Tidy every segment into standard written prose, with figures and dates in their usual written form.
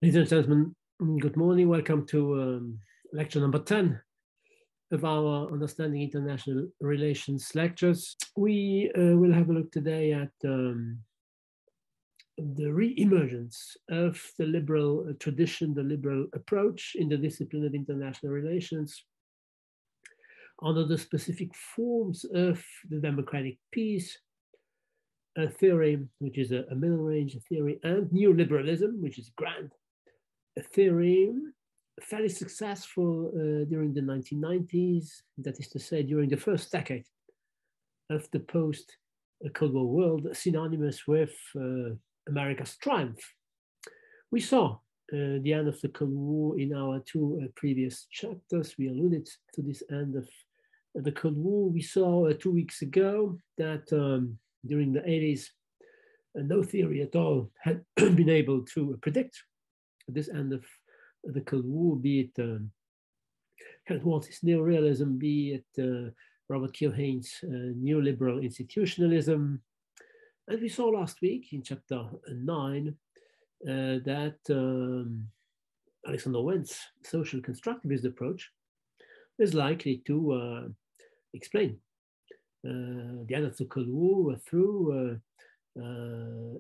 Ladies and gentlemen, good morning. Welcome to lecture number 10 of our Understanding International Relations lectures. We will have a look today at the re-emergence of the liberal tradition, the liberal approach in the discipline of international relations under the specific forms of the democratic peace, a theory which is a middle range theory, and neoliberalism, which is grand. A theory fairly successful during the 1990s, that is to say, during the first decade of the post-Cold War world, synonymous with America's triumph. We saw the end of the Cold War in our two previous chapters. We alluded to this end of the Cold War. We saw 2 weeks ago that during the 80s, no theory at all had been able to predict this end of the Cold War, be it Waltz's neorealism, be it Robert Keohane's neoliberal institutionalism. And we saw last week in chapter 9 that Alexander Wentz's social constructivist approach is likely to explain the end of the Cold War through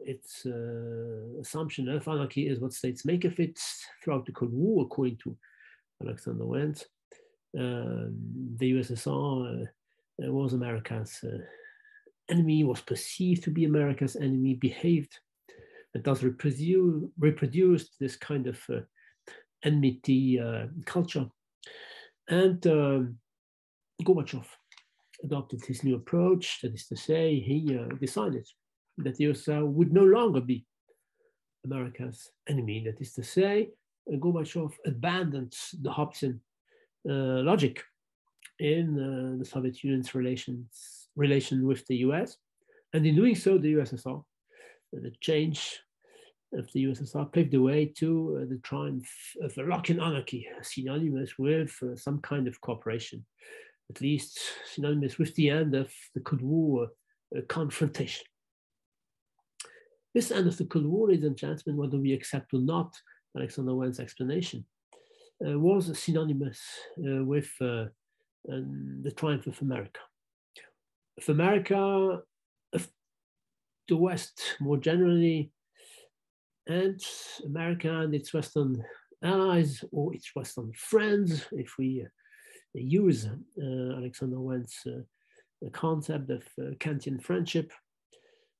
its assumption of anarchy is what states make of it throughout the Cold War, according to Alexander Wentz. The USSR was America's enemy, was perceived to be America's enemy, behaved and thus reproduced this kind of enmity culture. And Gorbachev adopted his new approach, that is to say, he decided that the USSR would no longer be America's enemy. That is to say, Gorbachev abandoned the Hobbesian logic in the Soviet Union's relation with the US. And in doing so, the USSR, the change of the USSR paved the way to the triumph of a lock-in anarchy, synonymous with some kind of cooperation, at least synonymous with the end of the Cold War confrontation. This end of the Cold War, ladies and gentlemen, whether we accept or not Alexander Wentz's explanation, was synonymous with the triumph of America. Of America, of the West more generally, and America and its Western allies or its Western friends, if we use Alexander Wentz's concept of Kantian friendship.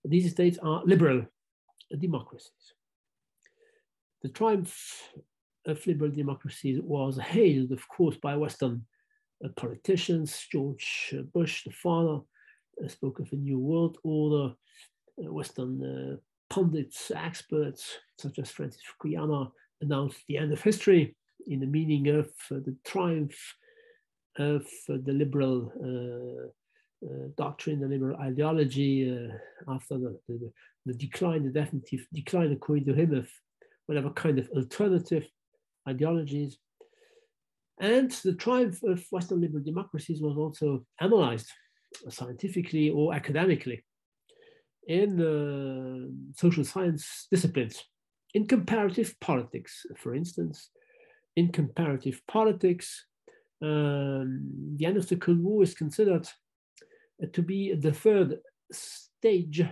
These states are liberal democracies. The triumph of liberal democracies was hailed, of course, by Western politicians. George Bush, the father, spoke of a new world order. Western pundits, experts, such as Francis Guiana, announced the end of history in the meaning of the triumph of the liberal doctrine, the liberal ideology after the decline, the definitive decline, according to him, of whatever kind of alternative ideologies. And the triumph of Western liberal democracies was also analyzed scientifically or academically in social science disciplines. In comparative politics, for instance, in comparative politics, the end of the Cold War is considered to be the third stage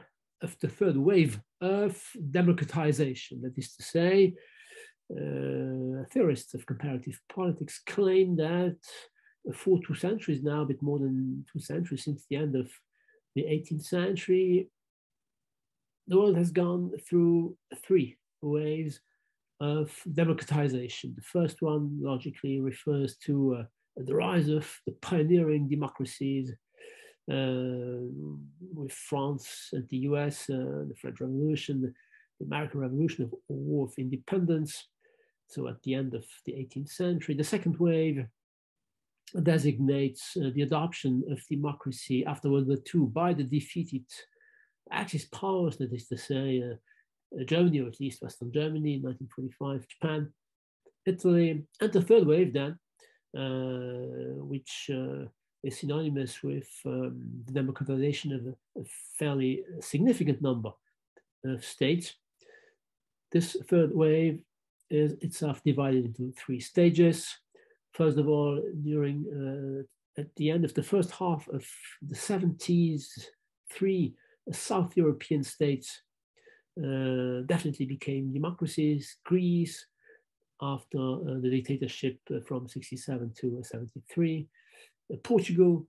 of the third wave of democratization. That is to say, theorists of comparative politics claim that for 2 centuries now, a bit more than 2 centuries since the end of the 18th century, the world has gone through 3 waves of democratization. The first one logically refers to the rise of the pioneering democracies with France and the US, the French Revolution, the American Revolution, of War of Independence. So at the end of the 18th century, the second wave designates the adoption of democracy after World War II by the defeated Axis powers, that is to say, Germany, or at least Western Germany in 1945, Japan, Italy, and the third wave then, which is synonymous with the democratization of a fairly significant number of states. This third wave is itself divided into three stages. First of all, at the end of the first half of the 70s, three South European states definitely became democracies. Greece, after the dictatorship from 67 to 73. Portugal,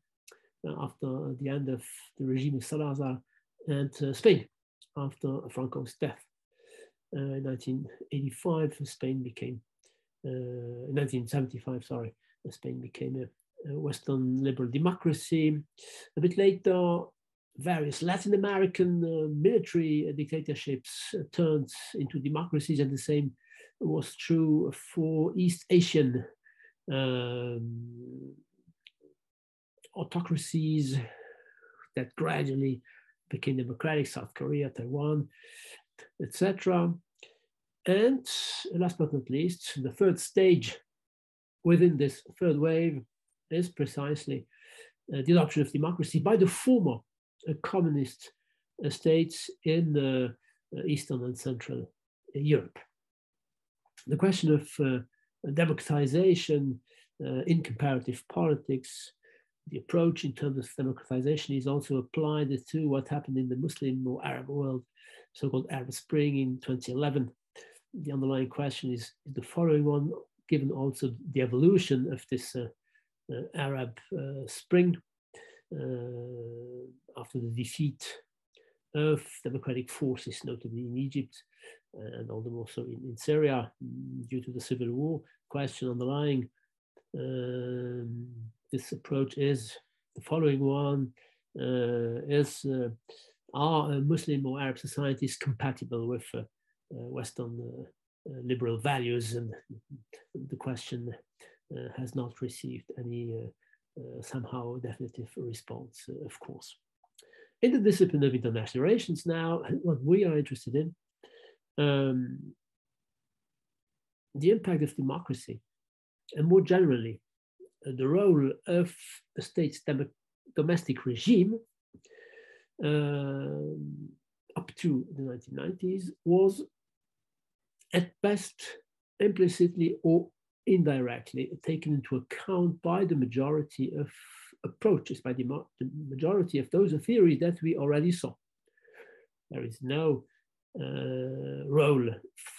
after the end of the regime of Salazar, and Spain, after Franco's death. In 1985, Spain became, in 1975, sorry, Spain became a Western liberal democracy. A bit later, various Latin American military dictatorships turned into democracies, and the same was true for East Asian autocracies that gradually became democratic, South Korea, Taiwan, etc. And last but not least, the third stage within this third wave is precisely the adoption of democracy by the former communist states in Eastern and Central Europe. The question of democratization in comparative politics, the approach in terms of democratization is also applied to what happened in the Muslim or Arab world, so-called Arab Spring in 2011. The underlying question is the following one, given also the evolution of this Arab Spring after the defeat of democratic forces, notably in Egypt, and all the more so in Syria due to the civil war. Question underlying this approach is the following one, are Muslim or Arab societies compatible with Western liberal values? And the question has not received any somehow definitive response, of course. In the discipline of international relations now, what we are interested in, the impact of democracy, and more generally, the role of a state's domestic regime up to the 1990s was at best implicitly or indirectly taken into account by the majority of approaches, by the majority of those theories that we already saw. There is no role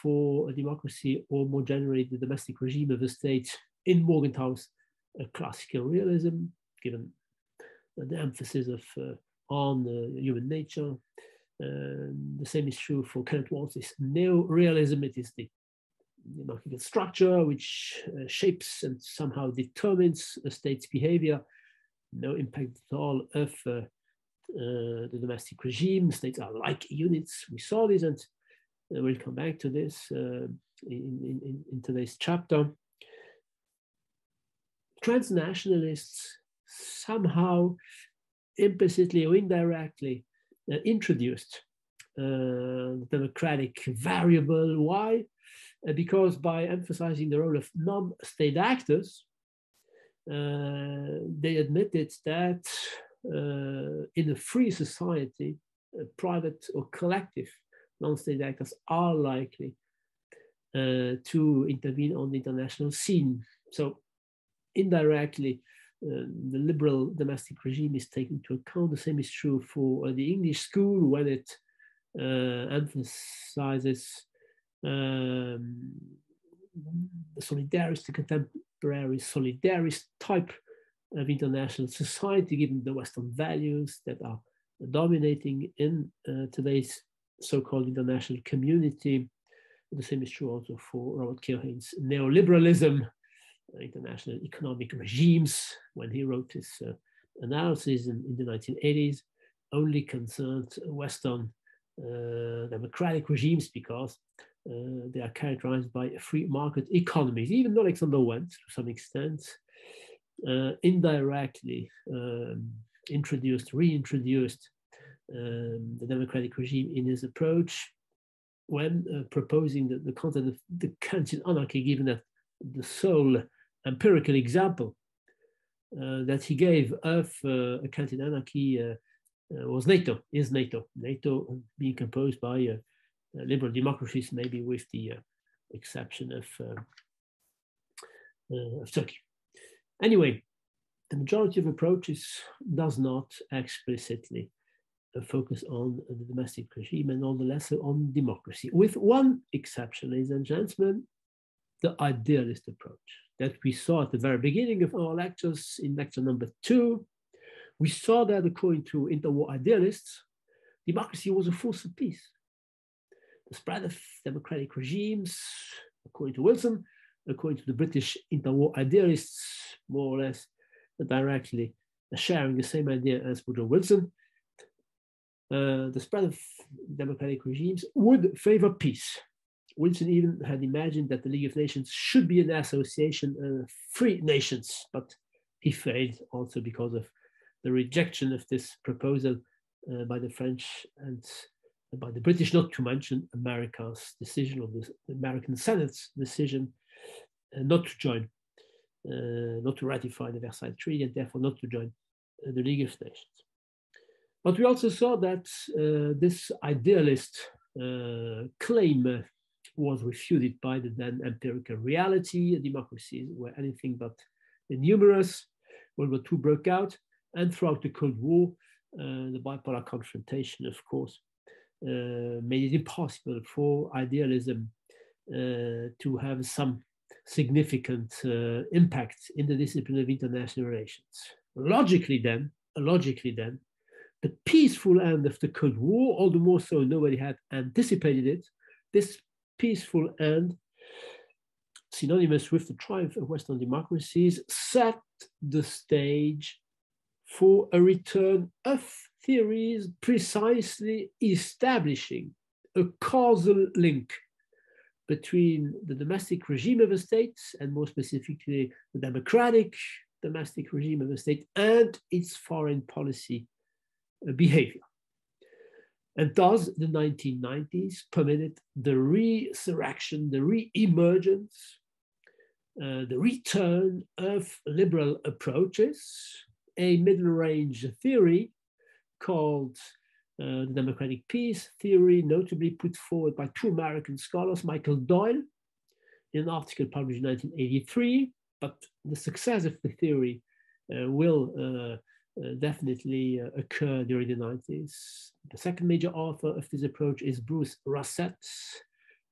for a democracy, or more generally the domestic regime of the state, in Morgenthau's classical realism, given the emphasis on human nature. The same is true for Kenneth Waltz's neo-realism. It is the monarchical structure which shapes and somehow determines a state's behavior. No impact at all of the domestic regime. States are like units. We saw this, and we'll come back to this in today's chapter. Transnationalists somehow implicitly or indirectly introduced the democratic variable. Why? Because by emphasizing the role of non-state actors, they admitted that in a free society, private or collective non-state actors are likely to intervene on the international scene. So indirectly, the liberal domestic regime is taken into account. The same is true for the English school when it emphasizes the solidarist, the contemporary solidarist type of international society, given the Western values that are dominating in today's so-called international community. The same is true also for Robert Keohane's neoliberalism, international economic regimes, when he wrote his analysis in the 1980s, only concerned Western democratic regimes because they are characterized by free market economies. Even though Alexander Wendt, to some extent, indirectly reintroduced the democratic regime in his approach when proposing the concept of the Kantian anarchy, given that the sole empirical example that he gave of a Kantian anarchy was NATO, NATO being composed by liberal democracies, maybe with the exception of Turkey. Anyway, the majority of approaches does not explicitly focus on the domestic regime and all the lesser on democracy, with one exception, ladies and gentlemen, the idealist approach that we saw at the very beginning of our lectures in lecture number 2. We saw that according to interwar idealists, democracy was a force of peace. The spread of democratic regimes, according to Wilson, according to the British interwar idealists, more or less directly sharing the same idea as Woodrow Wilson, the spread of democratic regimes would favor peace. Wilson even had imagined that the League of Nations should be an association of free nations, but he failed also because of the rejection of this proposal by the French and by the British, not to mention America's decision, or the American Senate's decision not to join, not to ratify the Versailles Treaty, and therefore not to join the League of Nations. But we also saw that this idealist claim was refuted by the then empirical reality. Democracies were anything but numerous. World War II broke out, and throughout the Cold War, the bipolar confrontation, of course, made it impossible for idealism to have some significant impact in the discipline of international relations. Logically then, the peaceful end of the Cold War, all the more so nobody had anticipated it, this peaceful end, synonymous with the triumph of Western democracies, set the stage for a return of theories precisely establishing a causal link between the domestic regime of a state, and more specifically the democratic domestic regime of a state, and its foreign policy behavior. And thus the 1990s permitted the resurrection, the re-emergence, the return of liberal approaches, a middle-range theory called the democratic peace theory, notably put forward by two American scholars, Michael Doyle, in an article published in 1983. But the success of the theory will definitely occur during the 90s. The second major author of this approach is Bruce Russett,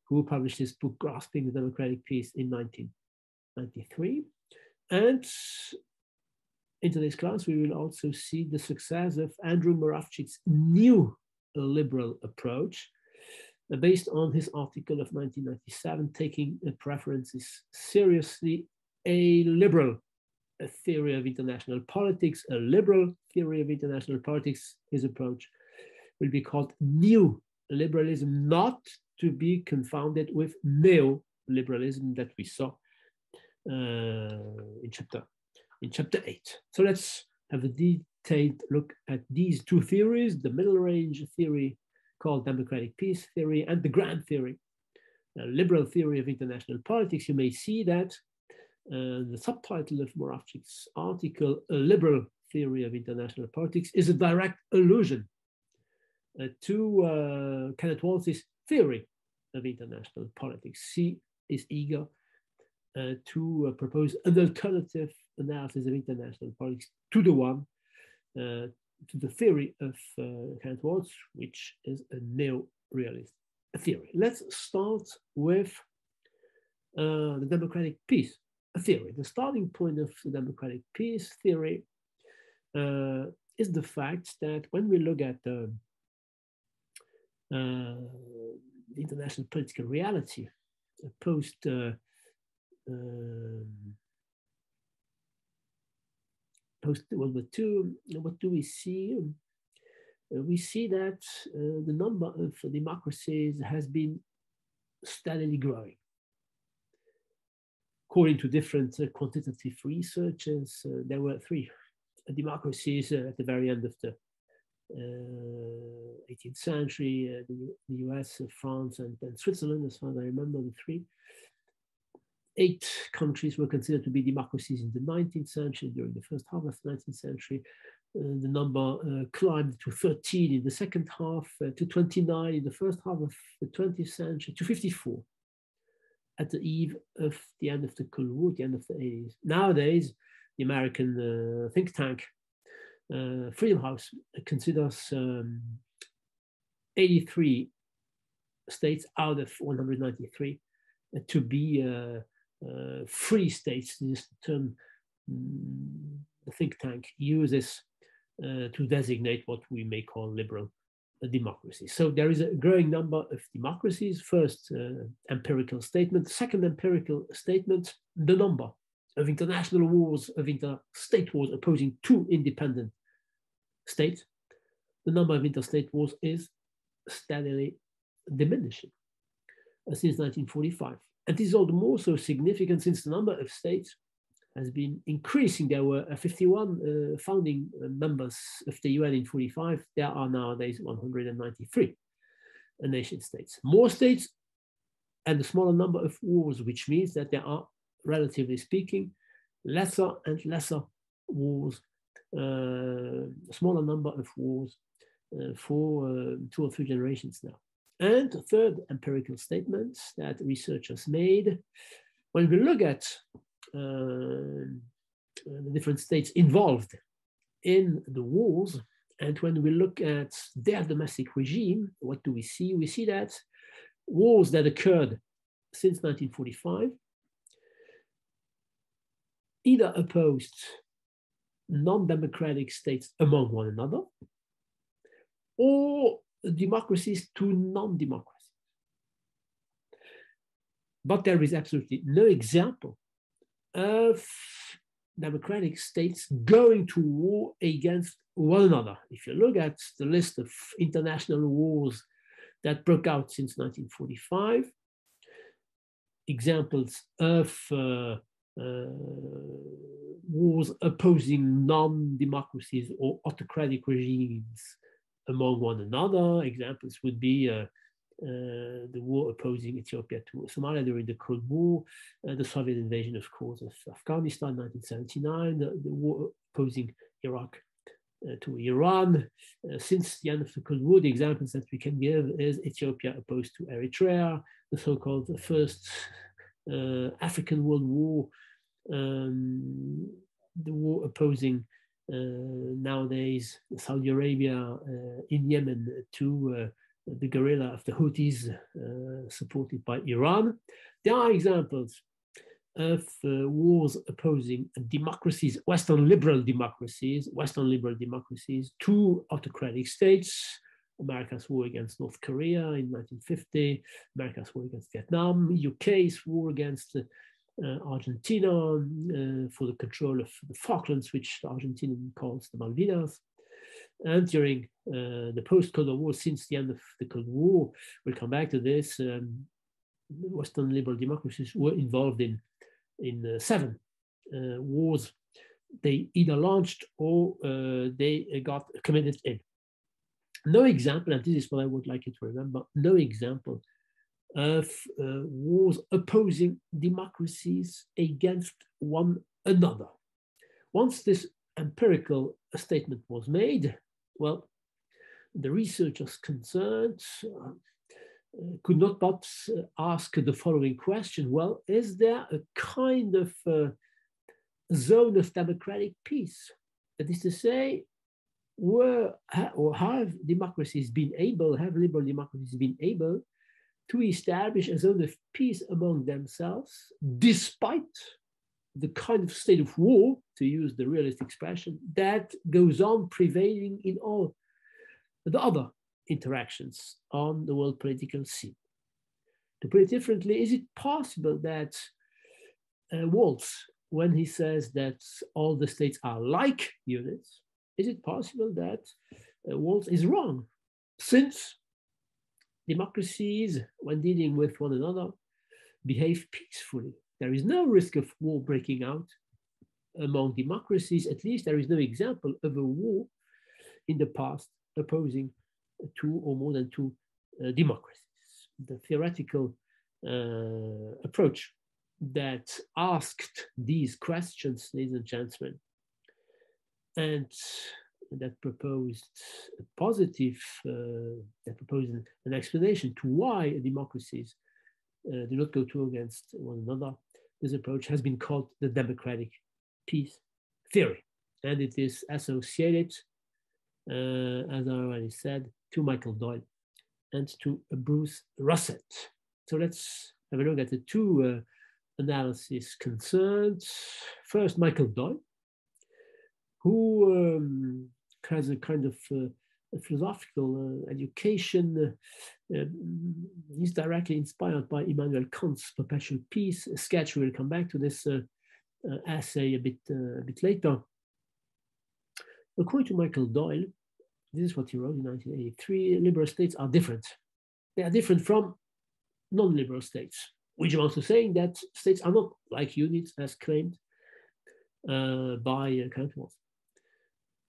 who published his book Grasping the Democratic Peace in 1993. And in today's class, we will also see the success of Andrew Moravcsik's new liberal approach, based on his article of 1997, taking preferences seriously, a liberal theory of international politics, a liberal theory of international politics. His approach will be called new liberalism, not to be confounded with neoliberalism that we saw in chapter 8. So let's have a detailed look at these two theories, the middle range theory called democratic peace theory, and the grand theory, the liberal theory of international politics. You may see that the subtitle of Moravcsik's article, A Liberal Theory of International Politics, is a direct allusion to Kenneth Waltz's theory of international politics. He is eager to propose an alternative analysis of international politics to the one, to the theory of Kenneth Waltz, which is a neo-realist theory. Let's start with the democratic peace theory. The starting point of the democratic peace theory is the fact that when we look at the international political reality post World War II, what do we see? We see that the number of democracies has been steadily growing. According to different quantitative researchers, there were 3 democracies at the very end of the 18th century, the US, France, and Switzerland, as far as I remember, the 3. 8 countries were considered to be democracies in the 19th century, during the first half of the 19th century. The number climbed to 13 in the second half, to 29 in the first half of the 20th century, to 54 at the eve of the end of the Cold War, the end of the 80s. Nowadays, the American think tank Freedom House considers 83 states out of 193 to be free states. This is the term the think tank uses to designate what we may call liberal democracy. So there is a growing number of democracies. First empirical statement. Second empirical statement, the number of international wars, of interstate wars opposing two independent states. The number of interstate wars is steadily diminishing since 1945. And this is all the more so significant since the number of states has been increasing. There were 51 founding members of the UN in 45. There are nowadays 193 nation states. More states and a smaller number of wars, which means that there are, relatively speaking, lesser and lesser wars, smaller number of wars for 2 or 3 generations now. And a third empirical statement that researchers made, when we look at the different states involved in the wars, and when we look at their domestic regime, what do we see? We see that wars that occurred since 1945 either opposed non-democratic states among one another, or democracies to non-democracies. But there is absolutely no example of democratic states going to war against one another. If you look at the list of international wars that broke out since 1945, examples of wars opposing non-democracies or autocratic regimes among one another. Examples would be the war opposing Ethiopia to Somalia during the Cold War, the Soviet invasion, of course, of Afghanistan, 1979, the war opposing Iraq to Iran. Since the end of the Cold War, the examples that we can give is Ethiopia opposed to Eritrea, the so-called First African World War, the war opposing nowadays Saudi Arabia in Yemen to the guerrilla of the Houthis supported by Iran. There are examples of wars opposing democracies, Western liberal democracies to autocratic states. America's war against North Korea in 1950, America's war against Vietnam, UK's war against Argentina for the control of the Falklands, which the Argentinian calls the Malvinas. And during the post-Cold War, since the end of the Cold War, we'll come back to this, Western liberal democracies were involved in 7 wars they either launched or they got committed in. No example, and this is what I would like you to remember, no example of wars opposing democracies against one another. Once this empirical statement was made, well, the researchers concerned could not but ask the following question. Well, is there a kind of zone of democratic peace? That is to say, have democracies been able, have liberal democracies been able to establish a zone of peace among themselves, despite the kind of state of war, to use the realist expression, that goes on prevailing in all the other interactions on the world political scene? To put it differently, is it possible that Waltz, when he says that all the states are like units, is it possible that Waltz is wrong, since democracies, when dealing with one another, behave peacefully? There is no risk of war breaking out among democracies. At least there is no example of a war in the past opposing 2 or more than 2 democracies. The theoretical approach that asked these questions, ladies and gentlemen, and that proposed a positive, that proposed an explanation to why democracies do not go to against one another. This approach has been called the democratic peace theory, and it is associated, as I already said, to Michael Doyle and to Bruce Russett. So let's have a look at the two analyses concerned. First, Michael Doyle, who has a kind of a philosophical education. He's directly inspired by Immanuel Kant's Perpetual Peace sketch. We'll come back to this essay a bit later. According to Michael Doyle, this is what he wrote in 1983, liberal states are different. They are different from non-liberal states, which amounts to saying that states are not like units as claimed by Kant was.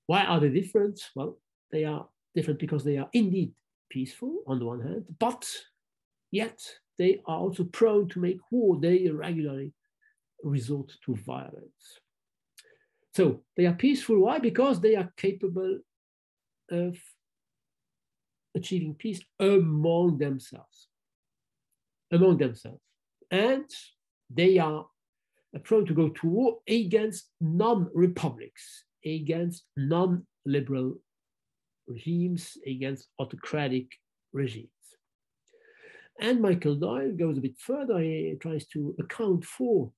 Why are they different? Well, they are different because they are indeed peaceful on the one hand, but yet they are also prone to make war. They regularly resort to violence. So they are peaceful. Why? Because they are capable of achieving peace among themselves. And they are prone to go to war against non-republics, against non-liberal regimes, against autocratic regimes. And Michael Doyle goes a bit further. He tries to account for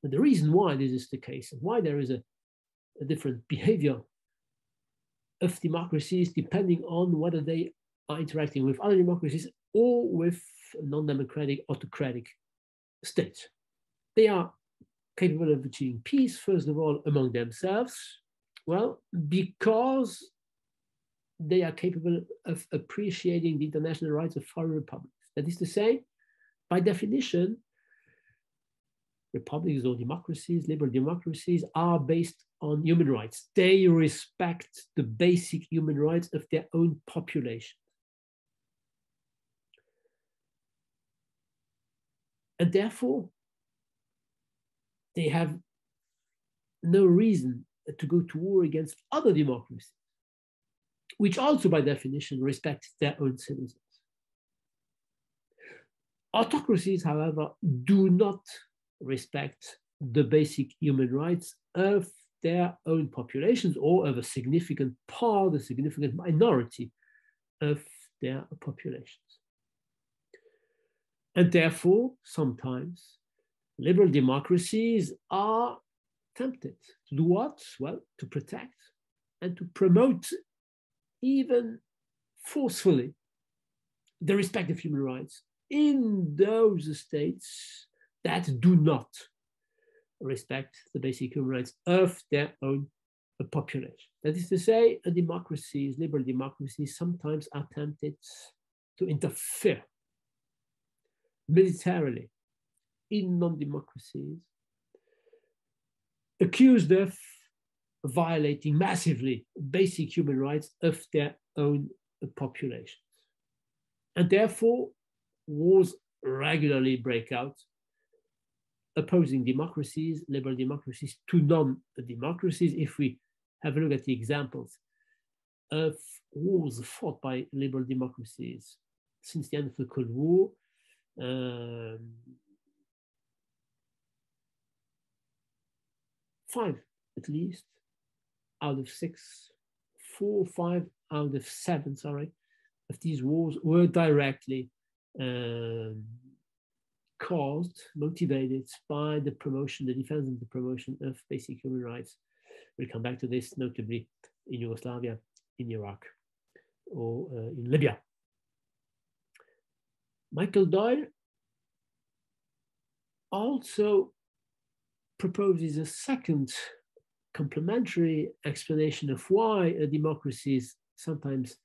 the reason why this is the case and why there is a different behavior of democracies depending on whether they are interacting with other democracies or with non-democratic autocratic states. They are capable of achieving peace, first of all, among themselves. Well, because they are capable of appreciating the international rights of foreign republics. That is to say, by definition, republics or democracies, liberal democracies, are based on human rights. They respect the basic human rights of their own population. And therefore, they have no reason to go to war against other democracies, which also by definition respect their own citizens. Autocracies, however, do not respect the basic human rights of their own populations or of a significant part, a significant minority of their populations. And therefore, sometimes liberal democracies are tempted to do what? Well, to protect and to promote, even forcefully, the respect of human rights in those states that do not respect the basic human rights of their own population. That is to say, democracies, liberal democracies, sometimes are tempted to interfere militarily in non-democracies, accused of violating massively basic human rights of their own populations. And therefore, wars regularly break out, opposing democracies, liberal democracies, to non-democracies. If we have a look at the examples of wars fought by liberal democracies since the end of the Cold War, 5 at least out of 6, 4 or 5 out of 7, of these wars were directly caused, motivated by the promotion, the defense and the promotion of basic human rights. We'll come back to this, notably in Yugoslavia, in Iraq, or in Libya. Michael Doyle also proposes a second complementary explanation of why democracies sometimes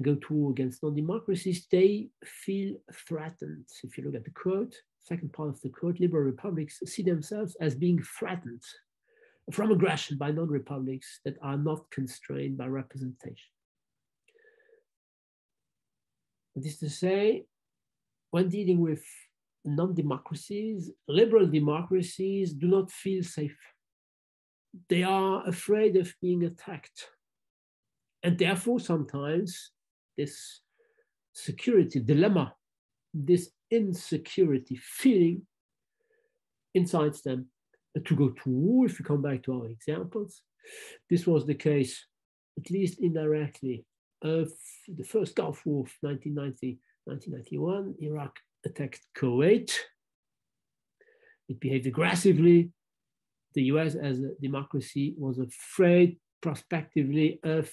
go to war against non-democracies. They feel threatened. If you look at the quote, second part of the quote, liberal republics see themselves as being threatened from aggression by non-republics that are not constrained by representation. That is to say, when dealing with non-democracies, liberal democracies do not feel safe. They are afraid of being attacked. And therefore, sometimes this security dilemma, this insecurity feeling incites them to go to war. If we come back to our examples, this was the case, at least indirectly, of the first Gulf War of 1990, 1991. Iraq attacked Kuwait. It behaved aggressively. The US, as a democracy, was afraid prospectively of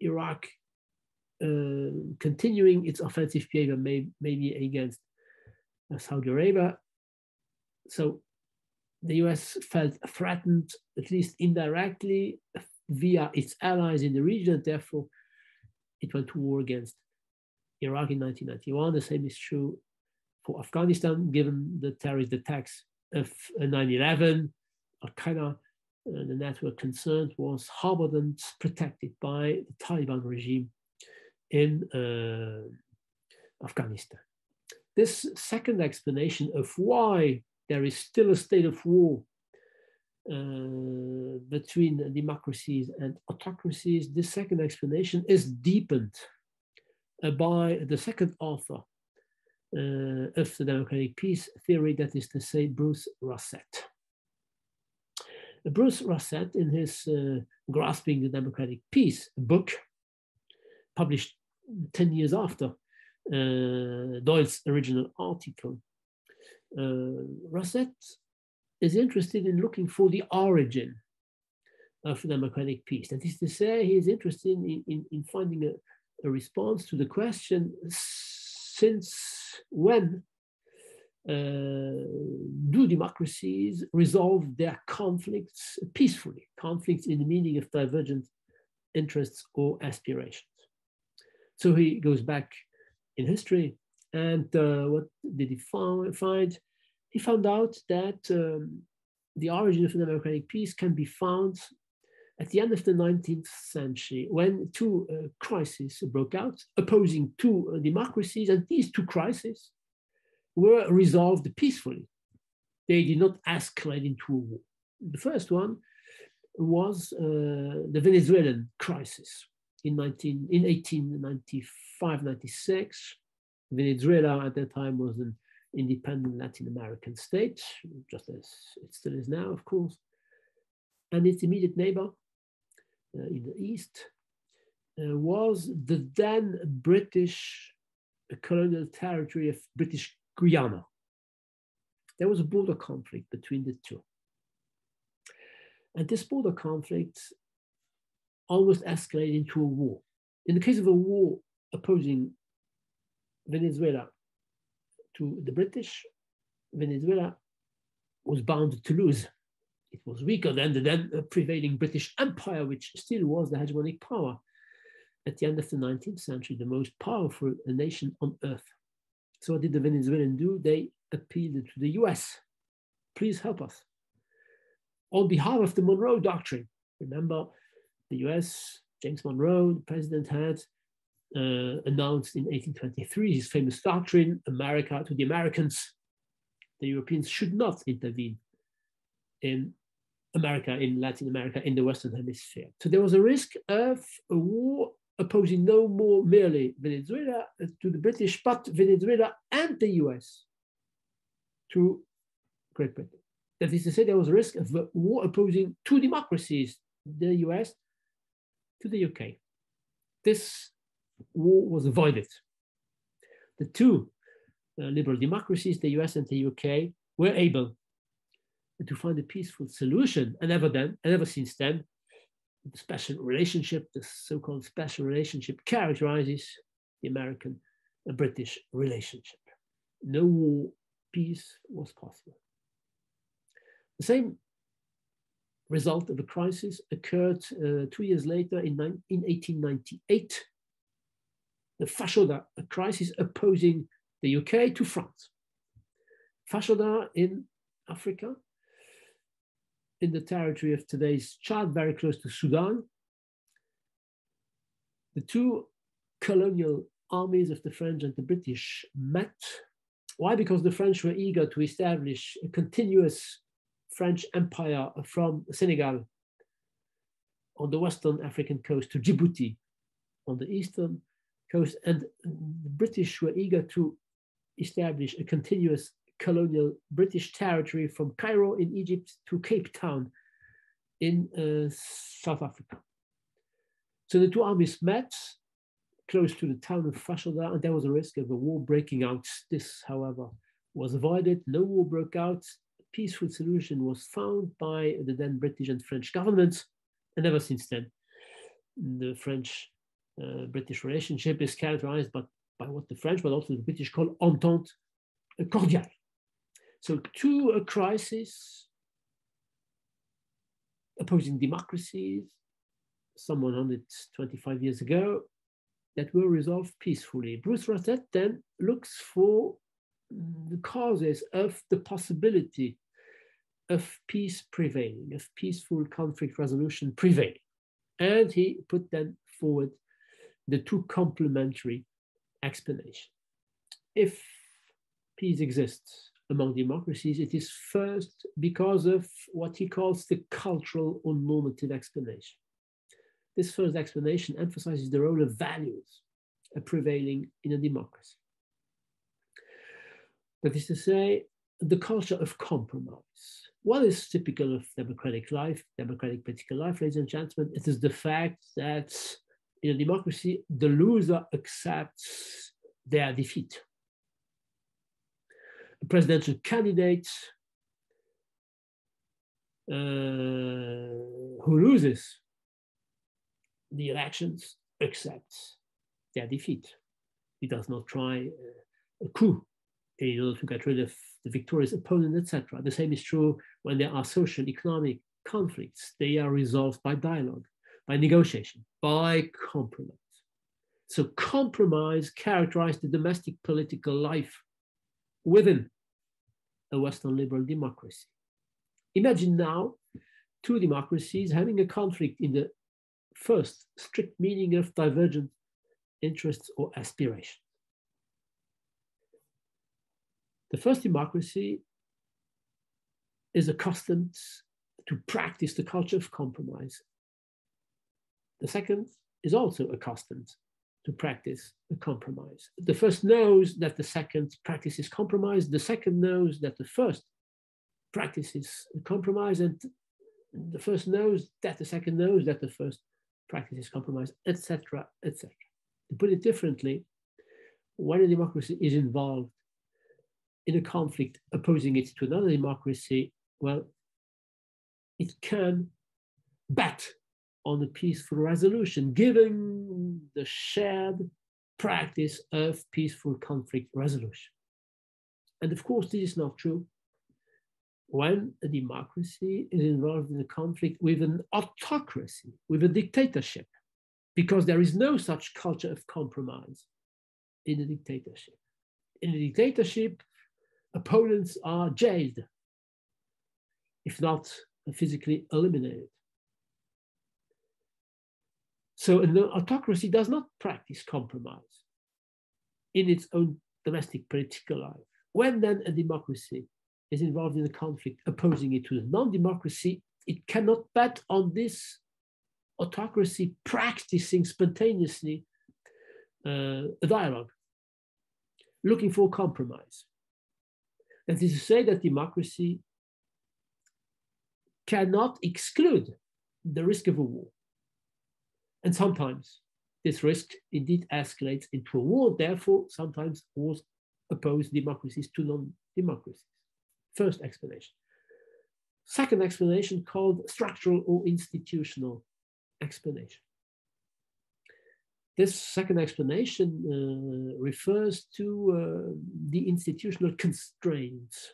Iraq continuing its offensive behavior, maybe against Saudi Arabia. So the US felt threatened, at least indirectly, via its allies in the region. Therefore, it went to war against Iraq in 1991. The same is true for Afghanistan, given the terrorist attacks of 9/11. Al-Qaeda, the network concerned, was harbored and protected by the Taliban regime in Afghanistan. This second explanation of why there is still a state of war between democracies and autocracies, this second explanation is deepened by the second author of the democratic peace theory, that is to say, Bruce Russett. Bruce Russett, in his Grasping the Democratic Peace book, published 10 years after Doyle's original article, Russett is interested in looking for the origin of democratic peace. That is to say, he is interested in finding a response to the question, since when do democracies resolve their conflicts peacefully? Conflicts in the meaning of divergent interests or aspirations. So he goes back in history, and what did he find? He found out that the origin of democratic peace can be found at the end of the 19th century, when two crises broke out, opposing two democracies, and these two crises were resolved peacefully. They did not escalate into a war. The first one was the Venezuelan crisis in 1895-96. Venezuela at that time was an independent Latin American state, just as it still is now, of course. And its immediate neighbor in the east was the then British colonial territory of British Guiana. There was a border conflict between the two. And this border conflict almost escalated into a war. In the case of a war opposing Venezuela to the British, Venezuela was bound to lose. It was weaker than the then prevailing British Empire, which still was the hegemonic power at the end of the 19th century, the most powerful nation on earth. So what did the Venezuelans do? They appealed to the US. Please help us. On behalf of the Monroe Doctrine. Remember, the US, James Monroe, the president, had announced in 1823 his famous doctrine, America to the Americans. The Europeans should not intervene in America, in Latin America, in the Western Hemisphere. So there was a risk of a war opposing no more merely Venezuela to the British, but Venezuela and the US to Great Britain. That is to say, there was a risk of a war opposing two democracies, the US to the UK. This war was avoided. The two liberal democracies, the US and the UK, were able to find a peaceful solution, and ever since then, the special relationship, the so-called special relationship, characterizes the American-British relationship. No war, peace was possible. The same result of the crisis occurred 2 years later in 1898, the Fashoda crisis opposing the UK to France. Fashoda in Africa, in the territory of today's Chad, very close to Sudan. The two colonial armies of the French and the British met. Why? Because the French were eager to establish a continuous French empire from Senegal on the western African coast to Djibouti on the eastern coast, and the British were eager to establish a continuous colonial British territory from Cairo in Egypt to Cape Town in South Africa. So the two armies met close to the town of Fashoda, and there was a risk of a war breaking out. This, however, was avoided. No war broke out. A peaceful solution was found by the then British and French governments, and ever since then, the French-British relationship is characterized by what the French, but also the British call entente cordiale. So two crises, opposing democracies, some 125 years ago, that were resolved peacefully. Bruce Russett then looks for the causes of the possibility of peace prevailing, of peaceful conflict resolution prevailing. And he put then forward the two complementary explanations. If peace exists among democracies, it is first because of what he calls the cultural or normative explanation. This first explanation emphasizes the role of values prevailing in a democracy. That is to say, the culture of compromise. What is typical of democratic life, democratic political life, ladies and gentlemen? It is the fact that in a democracy, the loser accepts their defeat. A presidential candidate who loses the elections accepts their defeat. He does not try a coup in order to get rid of the victorious opponent, etc. The same is true when there are social, economic conflicts. They are resolved by dialogue, by negotiation, by compromise. So compromise characterized the domestic political life within a Western liberal democracy. Imagine now two democracies having a conflict in the first strict meaning of divergent interests or aspirations. The first democracy is accustomed to practice the culture of compromise. The second is also accustomed to practice a compromise. The first knows that the second practices compromise. The second knows that the first practices compromise, and the first knows that the second knows that the first practices compromise, etc., etc. To put it differently, when a democracy is involved in a conflict opposing it to another democracy, well, it can bet on a peaceful resolution, given the shared practice of peaceful conflict resolution. And of course, this is not true when a democracy is involved in a conflict with an autocracy, with a dictatorship, because there is no such culture of compromise in a dictatorship. In a dictatorship, opponents are jailed, if not physically eliminated. So an autocracy does not practice compromise in its own domestic political life. When then a democracy is involved in a conflict opposing it to the non-democracy, it cannot bet on this autocracy practicing spontaneously a dialogue, looking for compromise. That is to say that democracy cannot exclude the risk of a war. And sometimes this risk indeed escalates into a war. Therefore, sometimes wars oppose democracies to non-democracies. First explanation. Second explanation, called structural or institutional explanation. This second explanation refers to the institutional constraints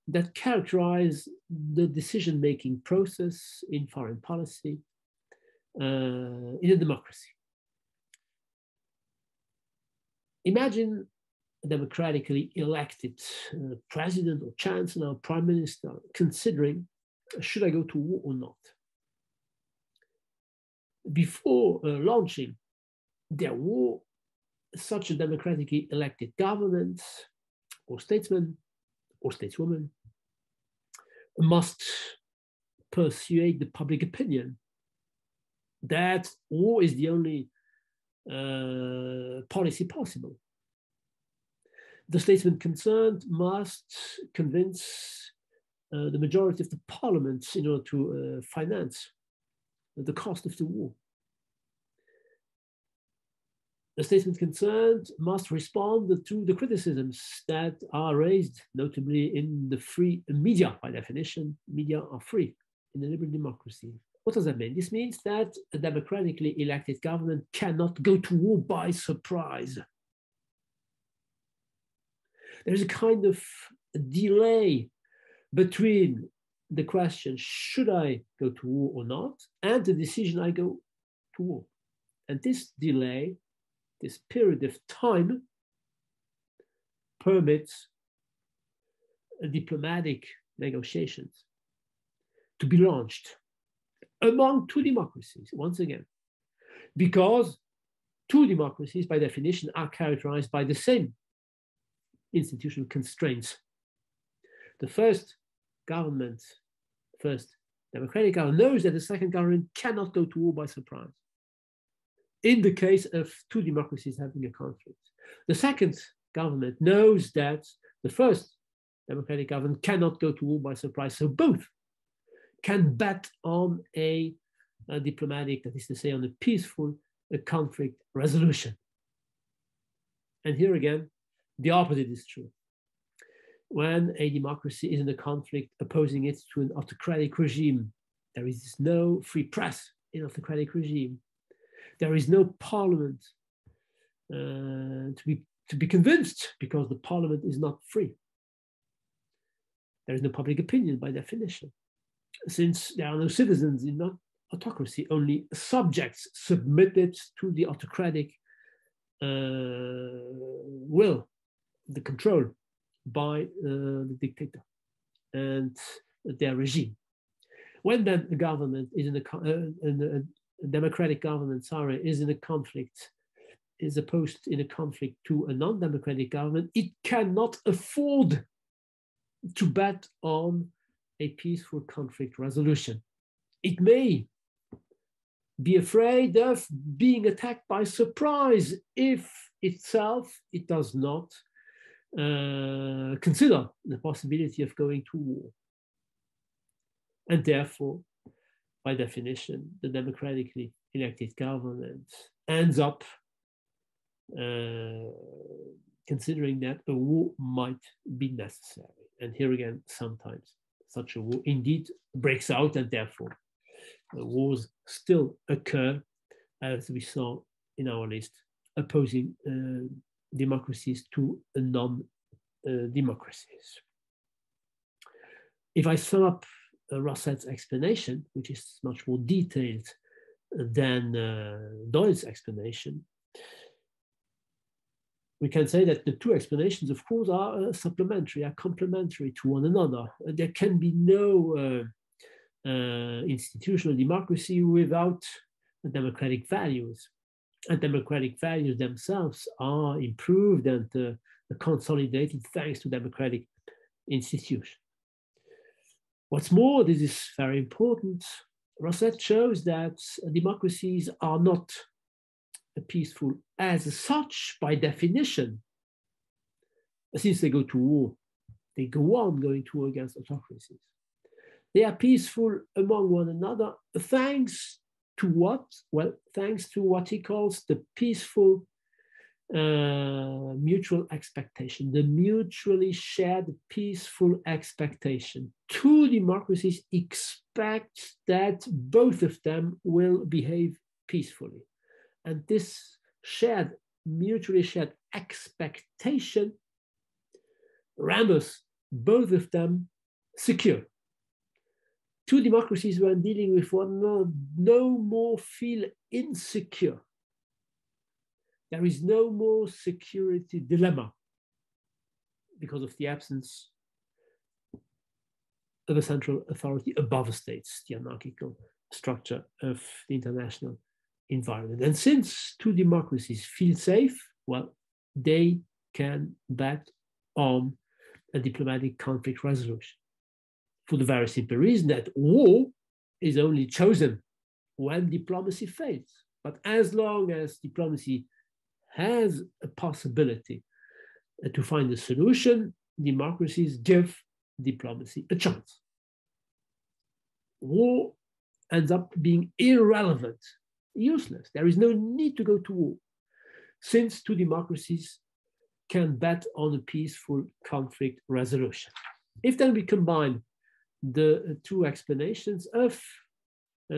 that characterize the decision-making process in foreign policy in a democracy. Imagine a democratically elected president or chancellor or prime minister considering, should I go to war or not? Before launching their war, such a democratically elected government or statesman or stateswoman must persuade the public opinion that war is the only policy possible. The statesman concerned must convince the majority of the parliaments in order to finance the cost of the war. The statesman concerned must respond to the criticisms that are raised, notably in the free media. By definition, media are free in a liberal democracy. What does that mean? This means that a democratically elected government cannot go to war by surprise. There's a kind of delay between the question, should I go to war or not, and the decision I go to war. And this delay, this period of time, permits diplomatic negotiations to be launched among two democracies, once again, because two democracies, by definition, are characterized by the same institutional constraints. The first government, first democratic government, knows that the second government cannot go to war by surprise in the case of two democracies having a conflict. The second government knows that the first democratic government cannot go to war by surprise, so both can bet on a diplomatic, that is to say, on a peaceful conflict resolution. And here again, the opposite is true. When a democracy is in a conflict opposing it to an autocratic regime, there is no free press in an autocratic regime. There is no parliament to be convinced, because the parliament is not free. There is no public opinion by definition, since there are no citizens in autocracy, only subjects submitted to the autocratic will, the control by the dictator and their regime. When then a government is in a democratic government, is in a conflict, is opposed in a conflict to a non-democratic government, it cannot afford to bet on a peaceful conflict resolution. It may be afraid of being attacked by surprise if itself it does not consider the possibility of going to war. And therefore, by definition, the democratically elected government ends up considering that a war might be necessary. And here again, sometimes such a war indeed breaks out, and therefore wars still occur, as we saw in our list, opposing democracies to non-democracies. If I sum up Russett's explanation, which is much more detailed than Doyle's explanation, we can say that the two explanations, of course, are supplementary, are complementary to one another. There can be no institutional democracy without democratic values. And democratic values themselves are improved and consolidated thanks to democratic institutions. What's more, this is very important, Russett shows that democracies are not peaceful as such by definition. Since they go to war, they go on going to war against autocracies. They are peaceful among one another thanks to what? Well, thanks to what he calls the peaceful mutual expectation, the mutually shared peaceful expectation. Two democracies expect that both of them will behave peacefully. And this shared, mutually shared expectation renders both of them secure. Two democracies, when dealing with one another, no more feel insecure. There is no more security dilemma because of the absence of a central authority above the states, the anarchical structure of the international environment. And since two democracies feel safe, well, they can bet on a diplomatic conflict resolution, for the very simple reason that war is only chosen when diplomacy fails. But as long as diplomacy has a possibility to find a solution, democracies give diplomacy a chance. War ends up being irrelevant, useless. There is no need to go to war, since two democracies can bet on a peaceful conflict resolution. If then we combine the two explanations of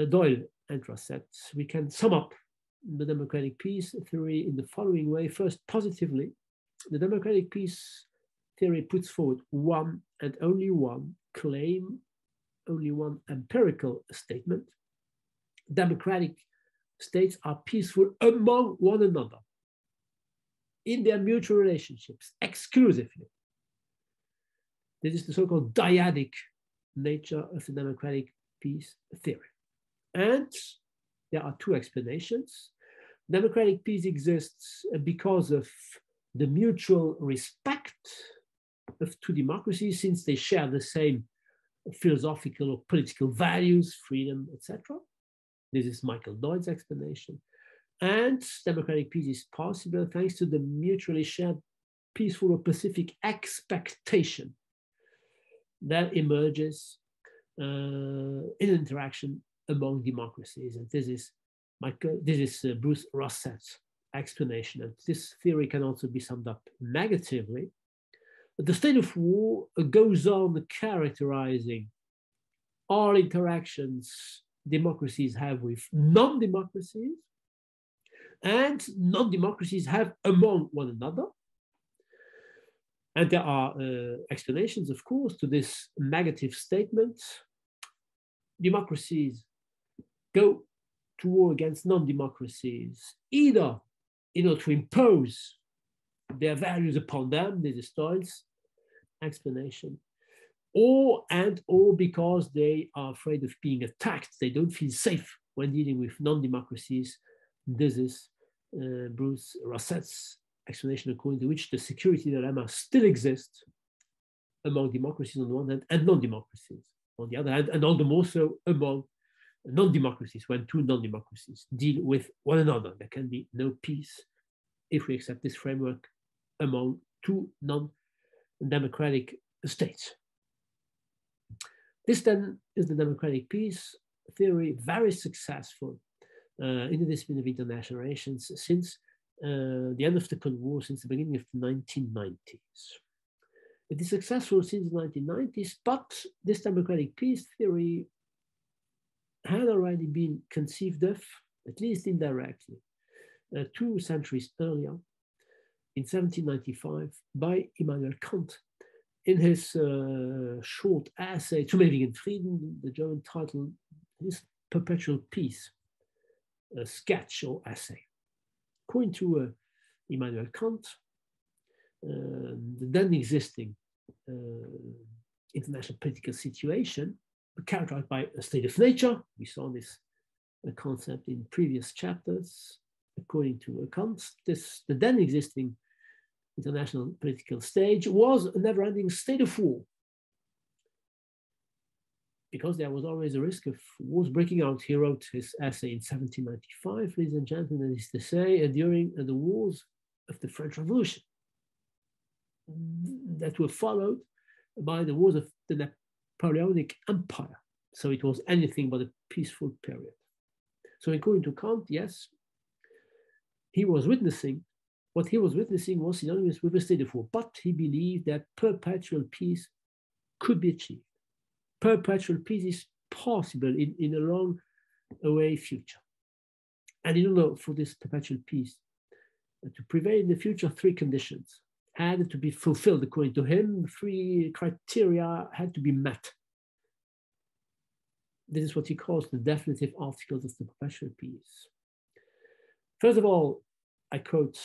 Doyle and Russett, we can sum up the democratic peace theory in the following way. First, positively, the democratic peace theory puts forward one and only one claim, only one empirical statement. Democratic states are peaceful among one another in their mutual relationships, exclusively. This is the so-called dyadic nature of the democratic peace theory. And there are two explanations. Democratic peace exists because of the mutual respect of two democracies, since they share the same philosophical or political values, freedom, etc. This is Michael Doyle's explanation. And democratic peace is possible thanks to the mutually shared peaceful or pacific expectation that emerges in interaction among democracies. And this is Bruce Russett's explanation. And this theory can also be summed up negatively. The state of war goes on characterizing all interactions democracies have with non-democracies, and non-democracies have among one another. And there are explanations, of course, to this negative statement. Democracies go to war against non-democracies, either in order to impose their values upon them, this is Doyle's explanation, or because they are afraid of being attacked. They don't feel safe when dealing with non-democracies. This is Bruce Russett's explanation, according to which the security dilemma still exists among democracies on the one hand and non-democracies on the other hand, and all the more so among non-democracies. When two non-democracies deal with one another, there can be no peace if we accept this framework among two non-democratic states. This then is the democratic peace theory, very successful in the discipline of international relations since the end of the Cold War, since the beginning of the 1990s. It is successful since the 1990s, but this democratic peace theory had already been conceived of, at least indirectly, 2 centuries earlier, in 1795, by Immanuel Kant, in his short essay, Zum ewigen Frieden, the German title is Perpetual Peace, a sketch or essay. According to Immanuel Kant, the then existing international political situation, characterized by a state of nature, we saw this concept in previous chapters. According to Kant, the then existing international political stage was a never-ending state of war, because there was always a risk of wars breaking out. He wrote his essay in 1795, ladies and gentlemen, that is to say, during the wars of the French Revolution that were followed by the wars of the Napoleonic Empire. So it was anything but a peaceful period. So according to Kant, yes, what he was witnessing was synonymous with a state of war, but he believed that perpetual peace could be achieved. Perpetual peace is possible in a long away future. And in order for this perpetual peace to prevail in the future, 3 conditions had to be fulfilled. According to him, 3 criteria had to be met. This is what he calls the definitive articles of the perpetual peace. First of all, I quote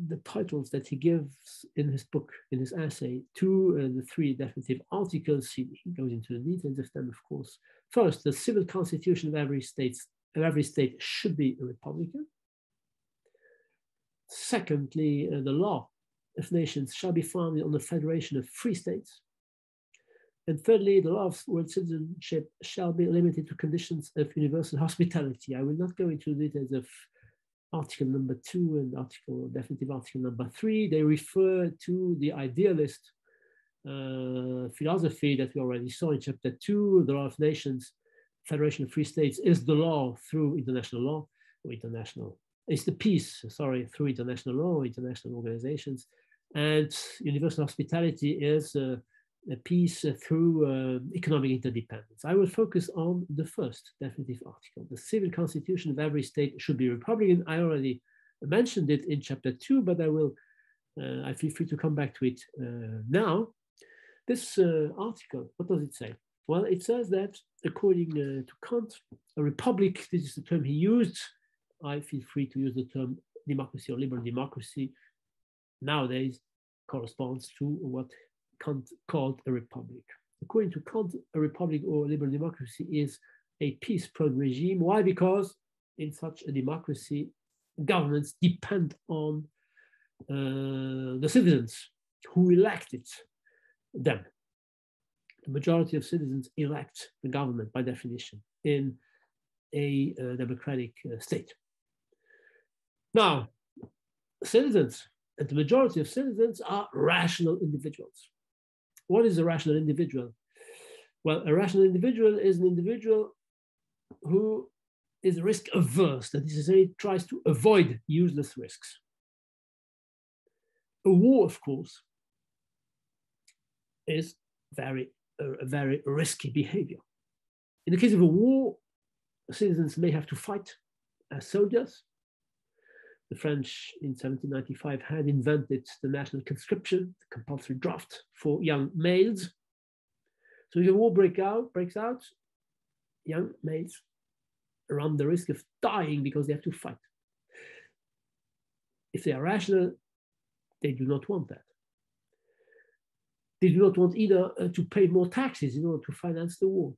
the titles that he gives in his book, in his essay, to the 3 definitive articles. He goes into the details of them, of course. First, the civil constitution of every state should be a republican. Secondly, the law of nations shall be founded on the federation of free states. And thirdly, the law of world citizenship shall be limited to conditions of universal hospitality. I will not go into the details of article number 2 and definitive article number 3, they refer to the idealist philosophy that we already saw in chapter 2, the law of nations, Federation of Free States is the law through international law, or international, it's the peace, sorry, through international law, international organizations, and universal hospitality is a peace through economic interdependence. I will focus on the first definitive article. The civil constitution of every state should be republican. I already mentioned it in chapter 2, but I feel free to come back to it now. This article, what does it say? Well, it says that according to Kant, a republic, this is the term he used. I feel free to use the term democracy or liberal democracy nowadays corresponds to what Kant called a republic. According to Kant, a republic or liberal democracy is a peace-prone regime. Why? Because in such a democracy, governments depend on the citizens who elected them. The majority of citizens elect the government by definition in a democratic state. Now, citizens and the majority of citizens are rational individuals. What is a rational individual? Well, a rational individual is an individual who is risk averse, that is to say, tries to avoid useless risks. A war, of course, is a very risky behavior. In the case of a war, citizens may have to fight as soldiers. The French in 1795 had invented the national conscription, the compulsory draft for young males. So if a war breaks out, young males run the risk of dying because they have to fight. If they are rational, they do not want that. They do not want either to pay more taxes in order to finance the war.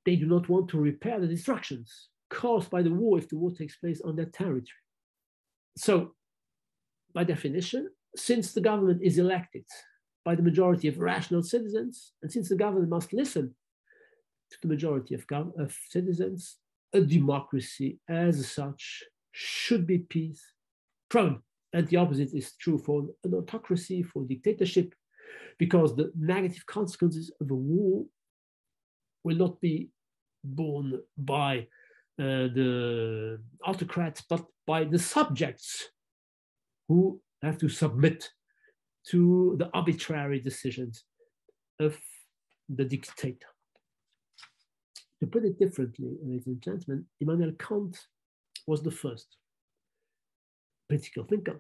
They do not want to repair the destructions caused by the war if the war takes place on their territory. So, by definition, since the government is elected by the majority of rational citizens, and since the government must listen to the majority of citizens, a democracy as such should be peace-prone. And the opposite is true for an autocracy, for dictatorship, because the negative consequences of a war will not be borne by the autocrats, but by the subjects who have to submit to the arbitrary decisions of the dictator. To put it differently, ladies and gentlemen, Immanuel Kant was the first political thinker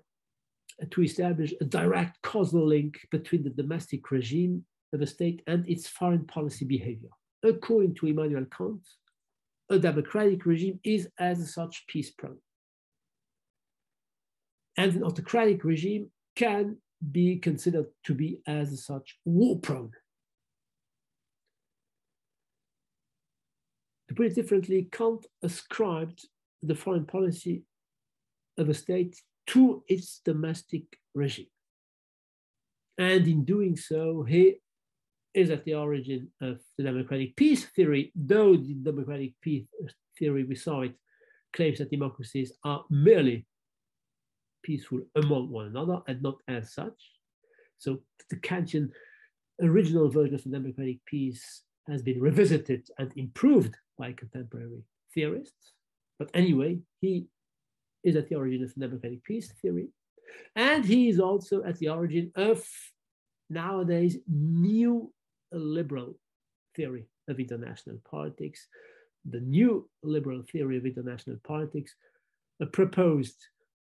to establish a direct causal link between the domestic regime of a state and its foreign policy behavior. According to Immanuel Kant, a democratic regime is as such peace-prone. And an autocratic regime can be considered to be as such war-prone. To put it differently, Kant ascribed the foreign policy of a state to its domestic regime. And in doing so, he is at the origin of the democratic peace theory, though the democratic peace theory, we saw it, claims that democracies are merely peaceful among one another and not as such. So the Kantian original version of the democratic peace has been revisited and improved by contemporary theorists. But anyway, he is at the origin of the democratic peace theory. And he is also at the origin of nowadays new liberal theory of international politics. The new liberal theory of international politics proposed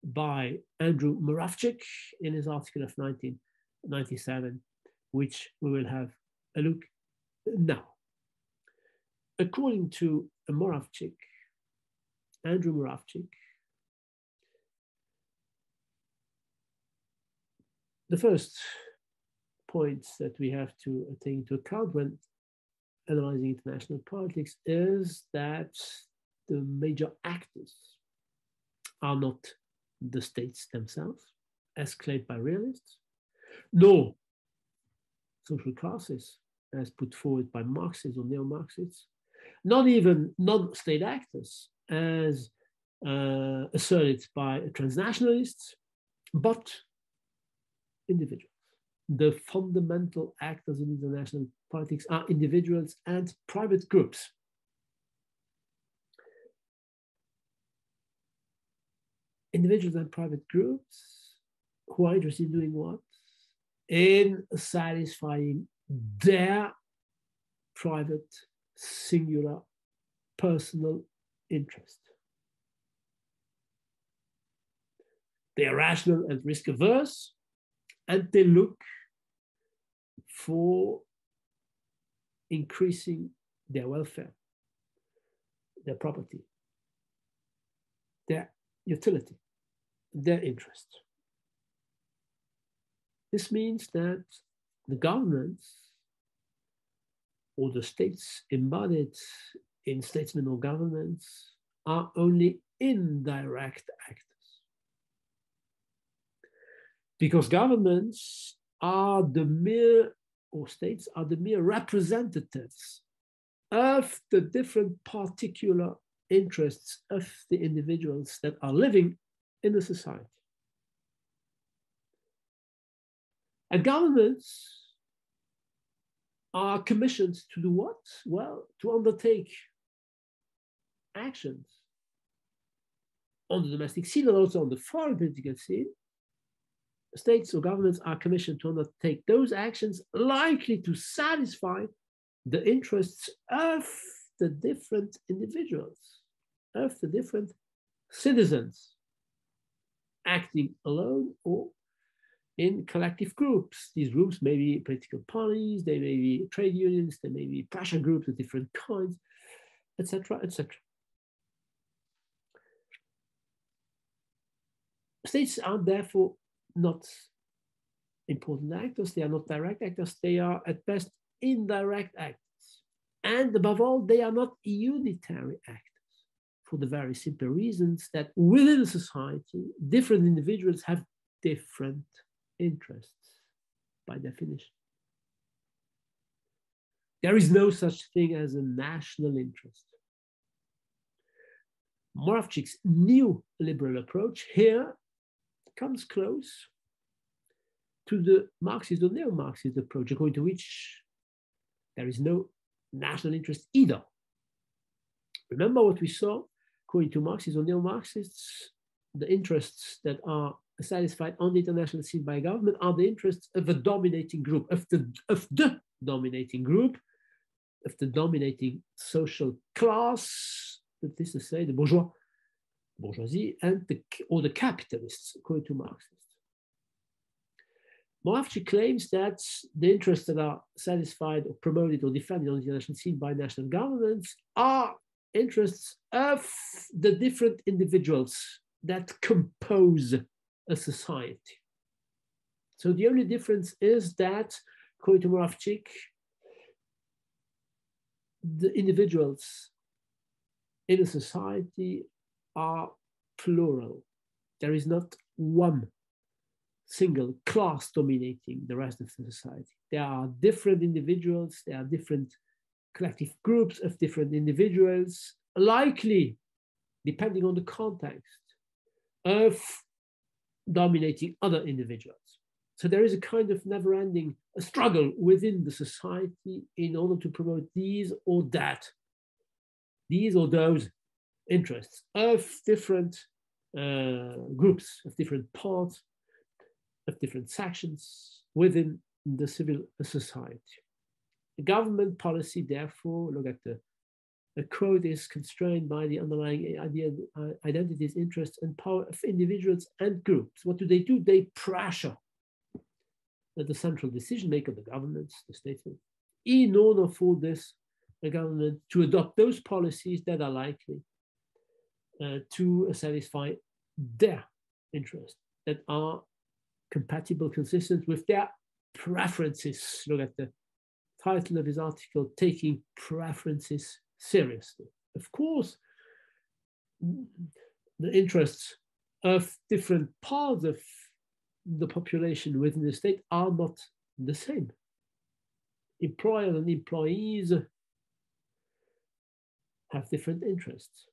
by Andrew Moravcsik in his article of 1997, which we will have a look now. According to Andrew Moravcsik, the first points that we have to take into account when analyzing international politics is that the major actors are not the states themselves, as claimed by realists, nor social classes, as put forward by Marxists or neo-Marxists, not even non-state actors, as asserted by transnationalists, but individuals. The fundamental actors in international politics are individuals and private groups. Individuals and private groups who are interested in doing what? In satisfying their private, singular, personal interest. They are rational and risk averse, and they look for increasing their welfare, their property, their utility, their interest. This means that the governments or the states embodied in statesmen or governments are only indirect actors. Because governments are the mere, or states are the mere representatives of the different particular interests of the individuals that are living in the society. And governments are commissioned to do what? Well, to undertake actions on the domestic scene and also on the foreign political scene. States or governments are commissioned to undertake those actions likely to satisfy the interests of the different individuals, of the different citizens, acting alone or in collective groups. These groups may be political parties, they may be trade unions, they may be pressure groups of different kinds, etc., etc. States are therefore not important actors, they are not direct actors, they are at best indirect actors. And above all, they are not unitary actors for the very simple reasons that within a society, different individuals have different interests by definition. There is no such thing as a national interest. Moravcsik's new liberal approach here comes close to the Marxist or neo-Marxist approach, according to which there is no national interest either. Remember what we saw, according to Marxists or neo-Marxists, the interests that are satisfied on the international scene by government are the interests of a dominating group, of the dominating group, of the dominating social class, that is to say, the bourgeoisie, and or the capitalists, according to Marxists. Moravcsik claims that the interests that are satisfied or promoted or defended on the international scene by national governments are interests of the different individuals that compose a society. So the only difference is that, according to Moravcsik, the individuals in a society are plural. There is not one single class dominating the rest of the society. There are different individuals, there are different collective groups of different individuals, likely, depending on the context, of dominating other individuals. So there is a kind of never-ending struggle within the society in order to promote these or that, these or those interests of different groups, of different parts, of different sections within the civil society. The government policy, therefore, look at the quote, is constrained by the underlying idea, identities, interests, and power of individuals and groups. What do? They pressure the central decision maker, the governments, the statesmen, in order for this the government to adopt those policies that are likely to satisfy their interests, that are compatible, consistent with their preferences. Look at the title of his article, Taking Preferences Seriously. Of course, the interests of different parts of the population within the state are not the same. Employers and employees have different interests.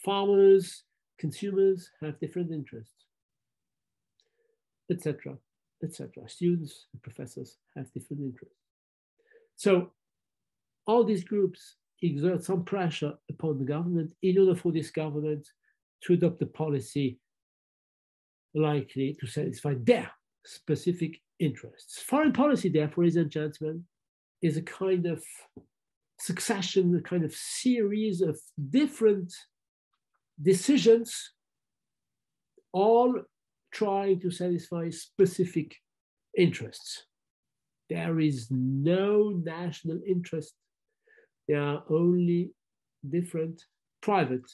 farmers, consumers have different interests, etc., etc. Students and professors have different interests. So all these groups exert some pressure upon the government in order for this government to adopt a policy likely to satisfy their specific interests. Foreign policy, therefore, ladies and gentlemen, is a kind of succession, a kind of series of different decisions, all trying to satisfy specific interests. There is no national interest. There are only different private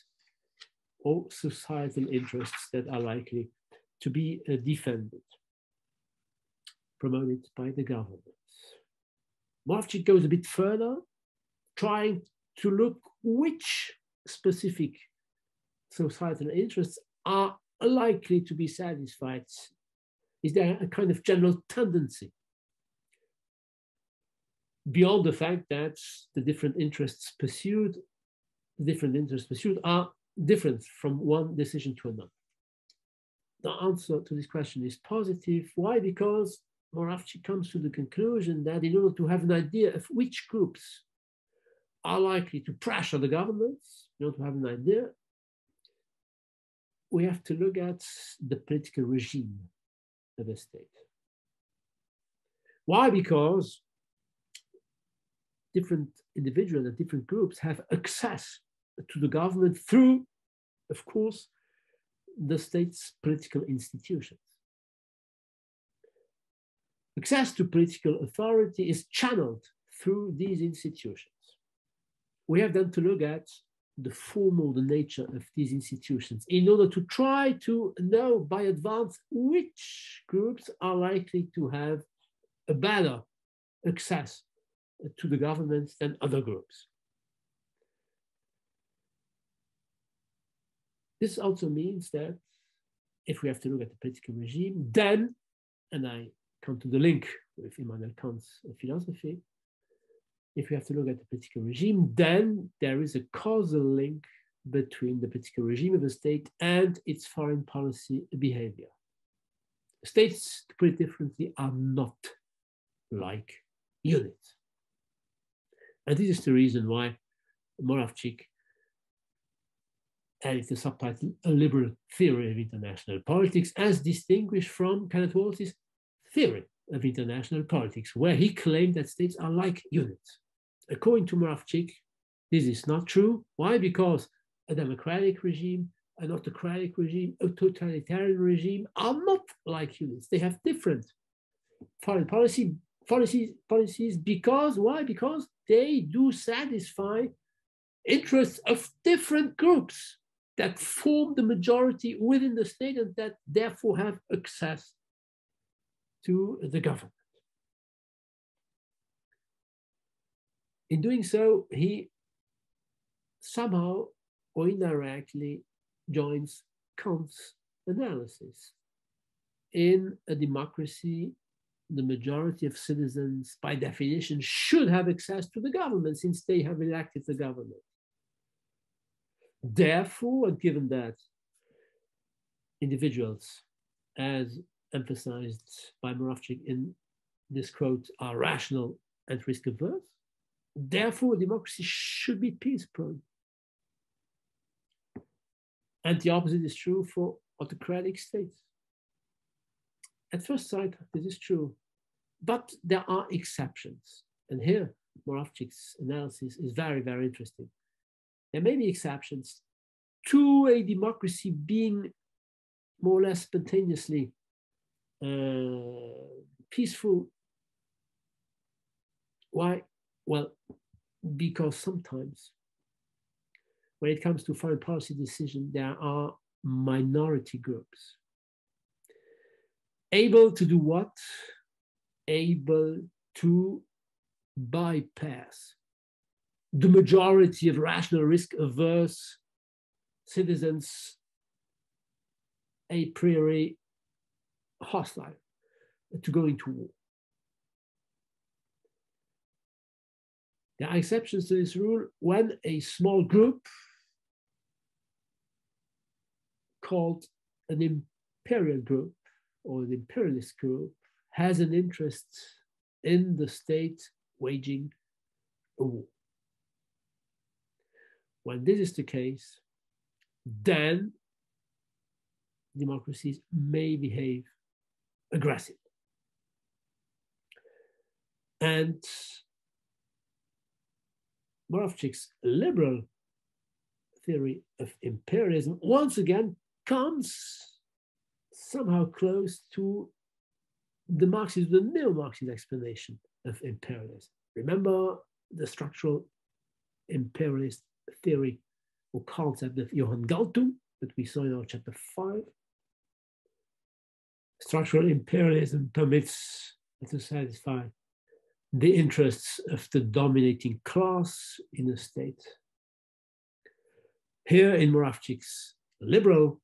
or societal interests that are likely to be defended, promoted by the government. Moravcsik goes a bit further, trying to look which specific societal interests are likely to be satisfied. Is there a kind of general tendency beyond the fact that the different interests pursued are different from one decision to another? The answer to this question is positive. Why? Because Moravcsik comes to the conclusion that in order to have an idea of which groups are likely to pressure the governments, in order to have an idea, we have to look at the political regime of a state. Why? Because different individuals and different groups have access to the government through, of course, the state's political institutions. Access to political authority is channeled through these institutions. We have then to look at the form or the nature of these institutions in order to try to know by advance which groups are likely to have a better access to the government than other groups. This also means that if we have to look at the political regime, then, and I come to the link with Immanuel Kant's philosophy, if we have to look at the political regime, then there is a causal link between the political regime of a state and its foreign policy behavior. States, to put it differently, are not like units. And this is the reason why Moravcsik added the subtitle, A Liberal Theory of International Politics, as distinguished from Kenneth Waltz's theory of international politics, where he claimed that states are like units. According to Moravcsik, this is not true. Why? Because a democratic regime, an autocratic regime, a totalitarian regime are not like units. They have different foreign policies. Because, why? Because they do satisfy interests of different groups that form the majority within the state and that therefore have access to the government. In doing so, he somehow or indirectly joins Kant's analysis. In a democracy, the majority of citizens, by definition, should have access to the government since they have elected the government. Therefore, and given that individuals, as emphasized by Moravcsik in this quote, are rational and risk averse, therefore democracy should be peace prone. And the opposite is true for autocratic states. At first sight, this is true, but there are exceptions. And here, Moravcik's analysis is very, very interesting. There may be exceptions to a democracy being more or less spontaneously peaceful. Why? Well, because sometimes when it comes to foreign policy decision, there are minority groups able to do what? Able to bypass the majority of rational, risk-averse citizens a priori hostile to go into war. There are exceptions to this rule when a small group called an imperial group or an imperialist group has an interest in the state waging a war. When this is the case, then democracies may behave aggressively. And Moravcsyk's liberal theory of imperialism once again comes somehow close to the Marxist, the neo-Marxist explanation of imperialism. Remember the structural imperialist theory or concept of Johann Galtung that we saw in our chapter 5. Structural imperialism permits to satisfy the interests of the dominating class in a state. Here in Moravcsyk's liberal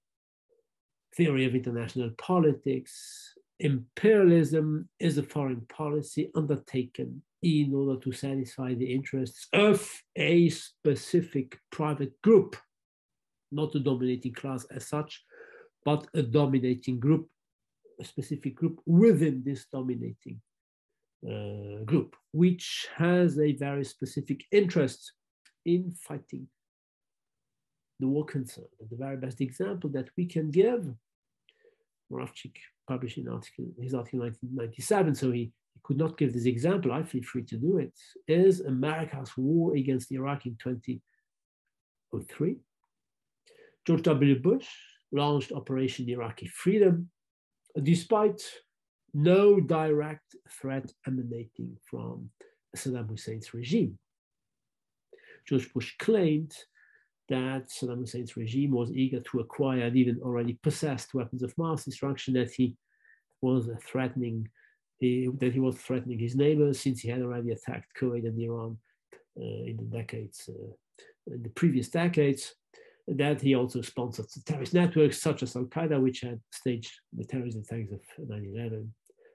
theory of international politics, imperialism is a foreign policy undertaken in order to satisfy the interests of a specific private group, not a dominating class as such, but a dominating group, a specific group within this dominating group, which has a very specific interest in fighting the war concerned. And the very best example that we can give, Moravcsik published his article in 1997, so he could not give this example, I feel free to do it, is America's war against Iraq in 2003. George W. Bush launched Operation Iraqi Freedom, despite no direct threat emanating from Saddam Hussein's regime. George Bush claimed that Saddam Hussein's regime was eager to acquire and even already possessed weapons of mass destruction, that he was threatening his neighbors since he had already attacked Kuwait and Iran in the previous decades, that he also sponsored terrorist networks such as Al-Qaeda, which had staged the terrorist attacks of 9/11,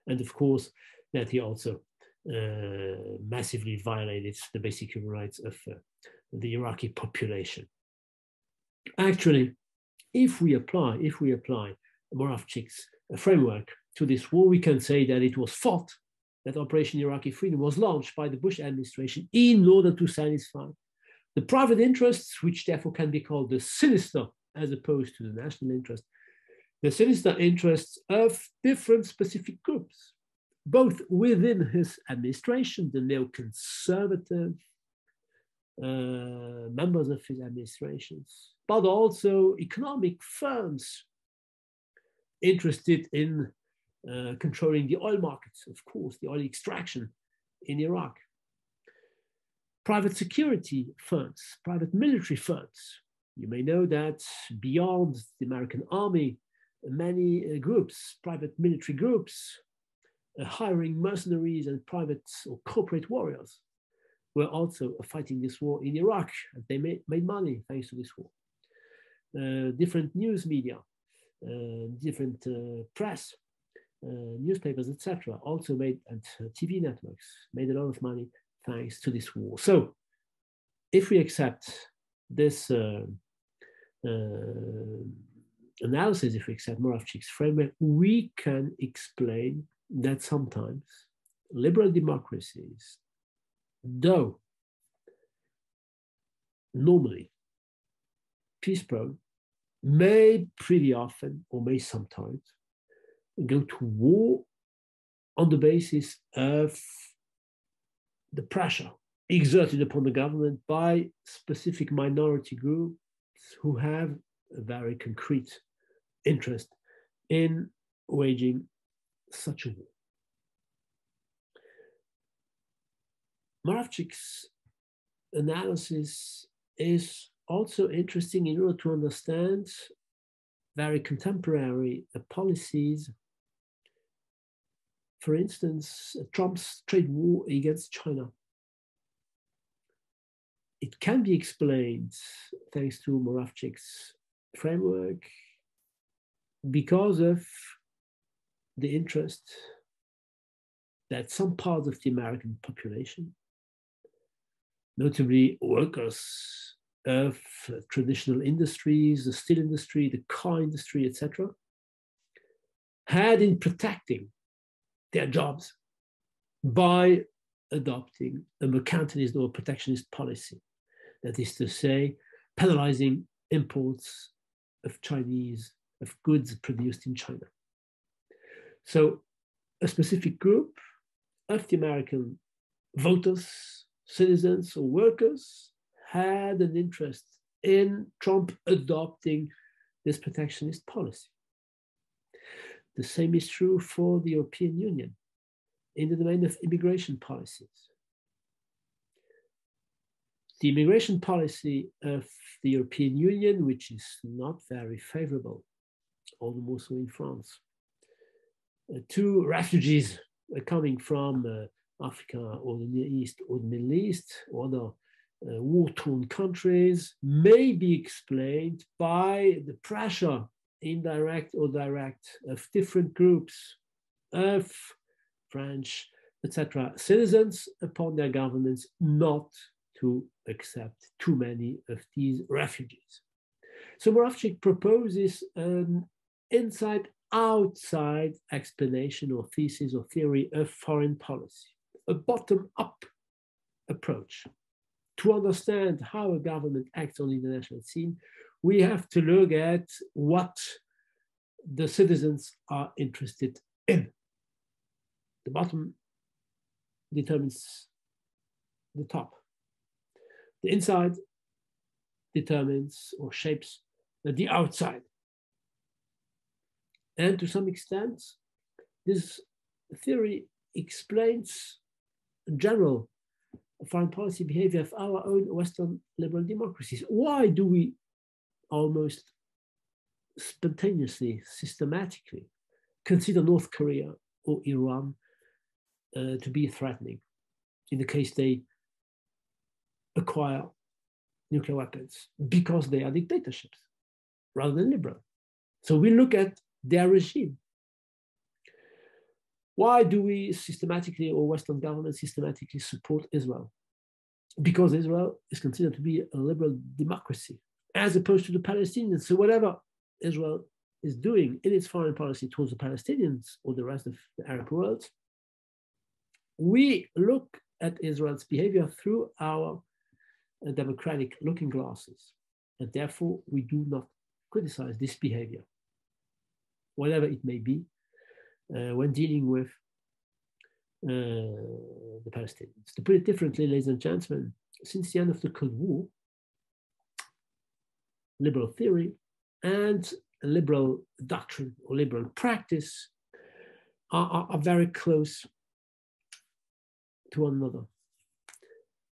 and of course that he also massively violated the basic human rights of the Iraqi population. Actually, if we apply Moravcsyk's framework to this war, we can say that it was fought, that Operation Iraqi Freedom was launched by the Bush administration in order to satisfy the private interests, which therefore can be called the sinister as opposed to the national interest, the sinister interests of different specific groups, both within his administration, the neoconservative members of his administrations, but also economic firms interested in controlling the oil markets, of course, the oil extraction in Iraq. Private security firms, private military firms. You may know that beyond the American army, many groups, private military groups, hiring mercenaries and private or corporate warriors were also fighting this war in Iraq, and they made money thanks to this war. Different news media, different press, newspapers, etc., also made, and TV networks made a lot of money thanks to this war. So, if we accept this analysis, if we accept Moravcsyk's framework, we can explain that sometimes liberal democracies, though normally peace-prone, may pretty often, or may sometimes, go to war on the basis of the pressure exerted upon the government by specific minority groups who have a very concrete interest in waging such a war. Moravcsyk's analysis is also interesting in order to understand very contemporary policies. For instance, Trump's trade war against China. It can be explained, thanks to Moravcsyk's framework, because of the interest that some parts of the American population, notably workers of traditional industries, the steel industry, the car industry, etc., had in protecting their jobs by adopting a mercantilist or protectionist policy. That is to say, penalizing imports of goods produced in China. So a specific group of the American voters, citizens, or workers had an interest in Trump adopting this protectionist policy. The same is true for the European Union in the domain of immigration policies. The immigration policy of the European Union, which is not very favorable, all the more so in France, to refugees coming from Africa or the Near East or the Middle East or other war-torn countries, may be explained by the pressure, indirect or direct, of different groups of French, etc., citizens upon their governments not to accept too many of these refugees. So Moravcsik proposes an inside-outside explanation or thesis or theory of foreign policy, a bottom-up approach. To understand how a government acts on the international scene, we have to look at what the citizens are interested in. The bottom determines the top. The inside determines or shapes the outside. And to some extent, this theory explains general foreign policy behavior of our own Western liberal democracies. Why do we almost spontaneously, systematically consider North Korea or Iran to be threatening in the case they acquire nuclear weapons? Because they are dictatorships rather than liberal. So we look at their regime. Why do we systematically, or Western governments systematically, support Israel? Because Israel is considered to be a liberal democracy, as opposed to the Palestinians. So whatever Israel is doing in its foreign policy towards the Palestinians or the rest of the Arab world, we look at Israel's behavior through our democratic looking glasses. And therefore, we do not criticize this behavior, whatever it may be, when dealing with the Palestinians. To put it differently, ladies and gentlemen, since the end of the Cold War, liberal theory and liberal doctrine or liberal practice are very close to one another.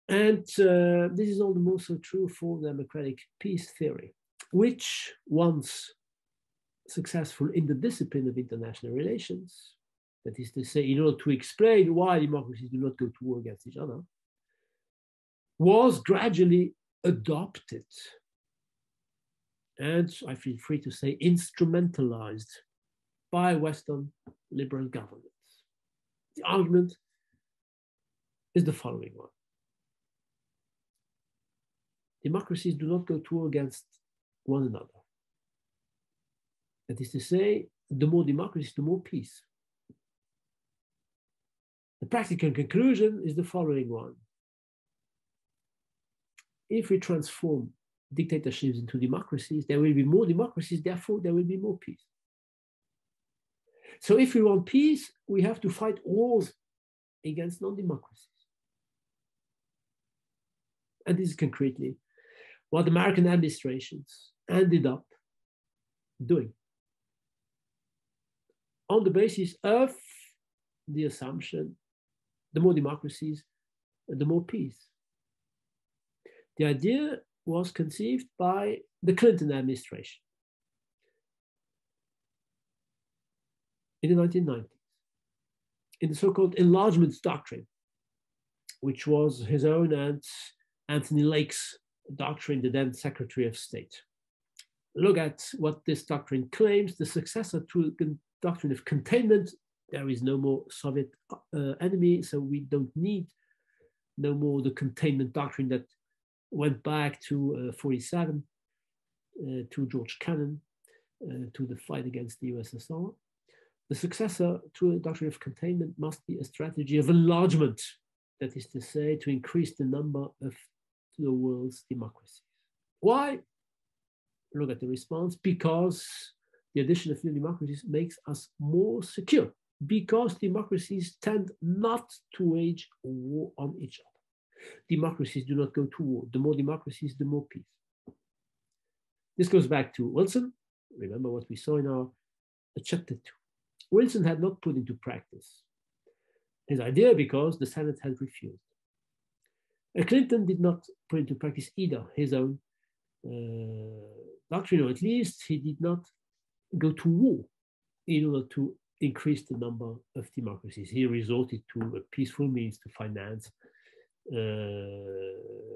And this is all the more so true for democratic peace theory, which, once successful in the discipline of international relations, that is to say, in order to explain why democracies do not go to war against each other, was gradually adopted and, I feel free to say, instrumentalized by Western liberal governments. The argument is the following one. Democracies do not go to war against one another. That is to say, the more democracies, the more peace. The practical conclusion is the following one. If we transform dictatorships into democracies, there will be more democracies, therefore there will be more peace. So if we want peace, we have to fight wars against non-democracies. And this is concretely what American administrations ended up doing, on the basis of the assumption, the more democracies, the more peace. The idea was conceived by the Clinton administration in the 1990s, in the so-called enlargement doctrine, which was his own and Anthony Lake's doctrine, the then Secretary of State. Look at what this doctrine claims, the successor to the doctrine of containment. There is no more Soviet enemy, so we don't need no more the containment doctrine that went back to 47, to George Kennan, to the fight against the USSR. The successor to a doctrine of containment must be a strategy of enlargement, that is to say, to increase the number of the world's democracies. Why? Look at the response. Because the addition of new democracies makes us more secure, because democracies tend not to wage war on each other. Democracies do not go to war. The more democracies, the more peace. This goes back to Wilson. Remember what we saw in our chapter 2. Wilson had not put into practice his idea because the Senate had refused. Clinton did not put into practice either his own doctrine, or at least he did not go to war in order to increase the number of democracies. He resorted to a peaceful means to finance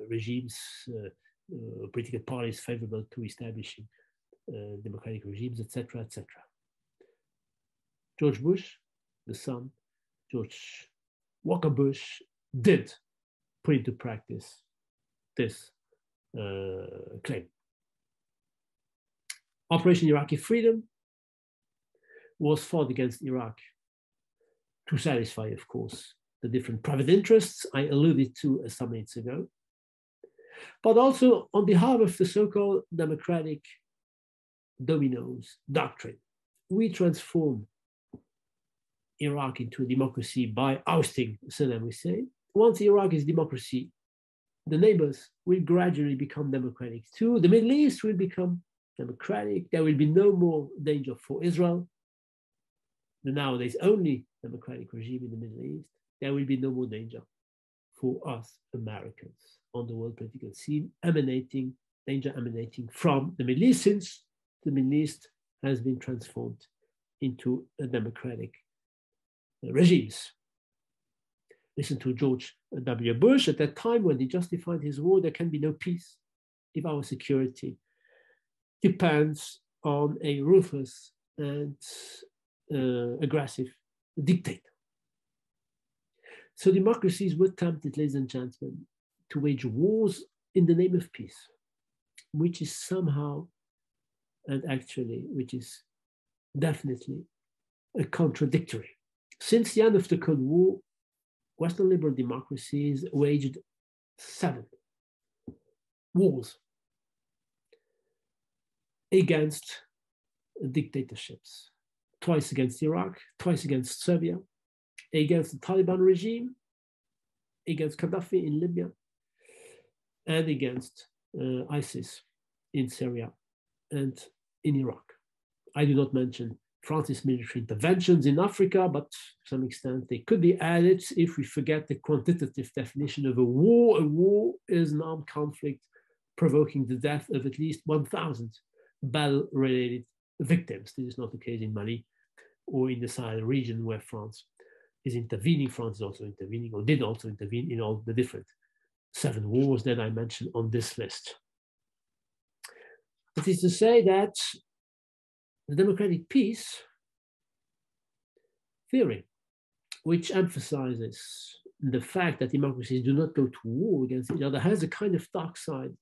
regimes, political parties favorable to establishing democratic regimes, etc., etc. George Bush, the son, George Walker Bush, did put into practice this claim. Operation Iraqi Freedom was fought against Iraq to satisfy, of course, the different private interests I alluded to some minutes ago, but also on behalf of the so-called democratic dominoes doctrine. We transform Iraq into a democracy by ousting Saddam Hussein. Once Iraq is democracy, the neighbors will gradually become democratic too. The Middle East will become democratic. There will be no more danger for Israel, the nowadays only democratic regime in the Middle East. There will be no more danger for us Americans on the world political scene, danger emanating from the Middle East, since the Middle East has been transformed into a democratic regimes. Listen to George W. Bush at that time when he justified his war: there can be no peace if our security depends on a ruthless and aggressive dictator. So democracies were tempted, ladies and gentlemen, to wage wars in the name of peace, which is somehow, and actually, which is definitely a contradictory. Since the end of the Cold War, Western liberal democracies waged 7 wars against dictatorships. Twice against Iraq, twice against Serbia, against the Taliban regime, against Gaddafi in Libya, and against ISIS in Syria and in Iraq. I do not mention France's military interventions in Africa, but to some extent they could be added if we forget the quantitative definition of a war. A war is an armed conflict provoking the death of at least 1,000 battle-related victims. This is not the case in Mali or in the Sahel region where France is intervening. France is also intervening, or did also intervene, in all the different 7 wars that I mentioned on this list. It is to say that the democratic peace theory, which emphasizes the fact that democracies do not go to war against each other, has a kind of dark side.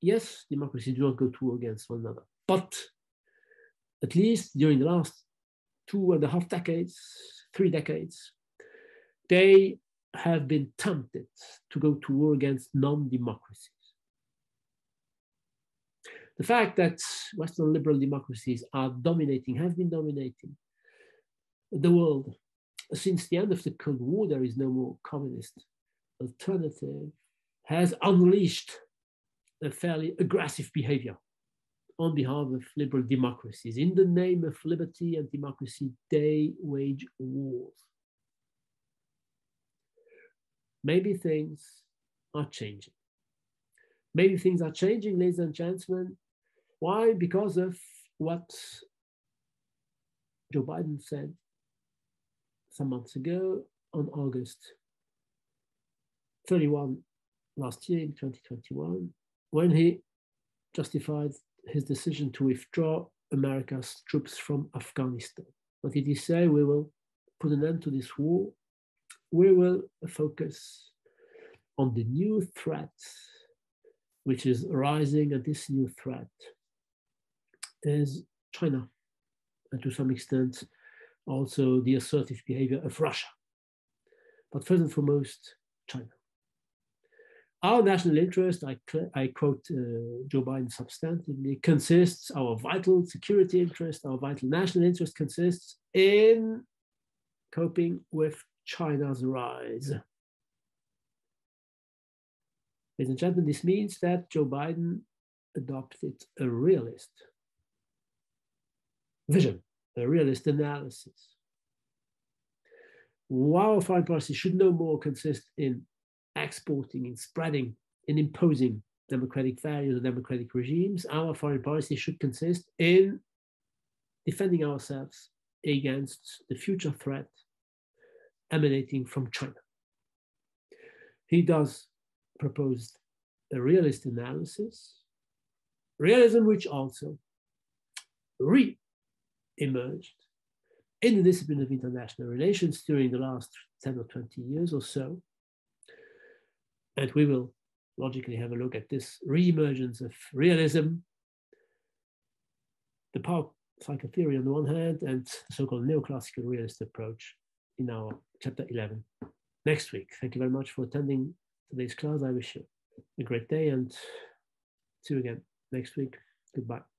Yes, democracies do not go to war against one another, but at least during the last 2.5 decades, 3 decades, they have been tempted to go to war against non-democracies. The fact that Western liberal democracies are dominating, have been dominating the world since the end of the Cold War, there is no more communist alternative, has unleashed a fairly aggressive behavior on behalf of liberal democracies. In the name of liberty and democracy, they wage wars. Maybe things are changing. Maybe things are changing, ladies and gentlemen. Why? Because of what Joe Biden said some months ago on August 31 last year in 2021, when he justified his decision to withdraw America's troops from Afghanistan. What did he say? We will put an end to this war. We will focus on the new threat which is rising, and this new threat is China, and to some extent also the assertive behavior of Russia. But first and foremost, China. Our national interest, I quote Joe Biden substantively, consists, our vital security interest, our vital national interest consists in coping with China's rise. Ladies and gentlemen, this means that Joe Biden adopted a realist vision, a realist analysis. Our foreign policy should no more consist in exporting, in spreading, in imposing democratic values or democratic regimes. Our foreign policy should consist in defending ourselves against the future threat emanating from China. He does propose a realist analysis, realism which also re-emerged in the discipline of international relations during the last 10 or 20 years or so. And we will logically have a look at this re-emergence of realism, the power cycle theory on the one hand, and the so-called neoclassical realist approach in our chapter 11 next week. Thank you very much for attending today's class. I wish you a great day and see you again next week. Goodbye.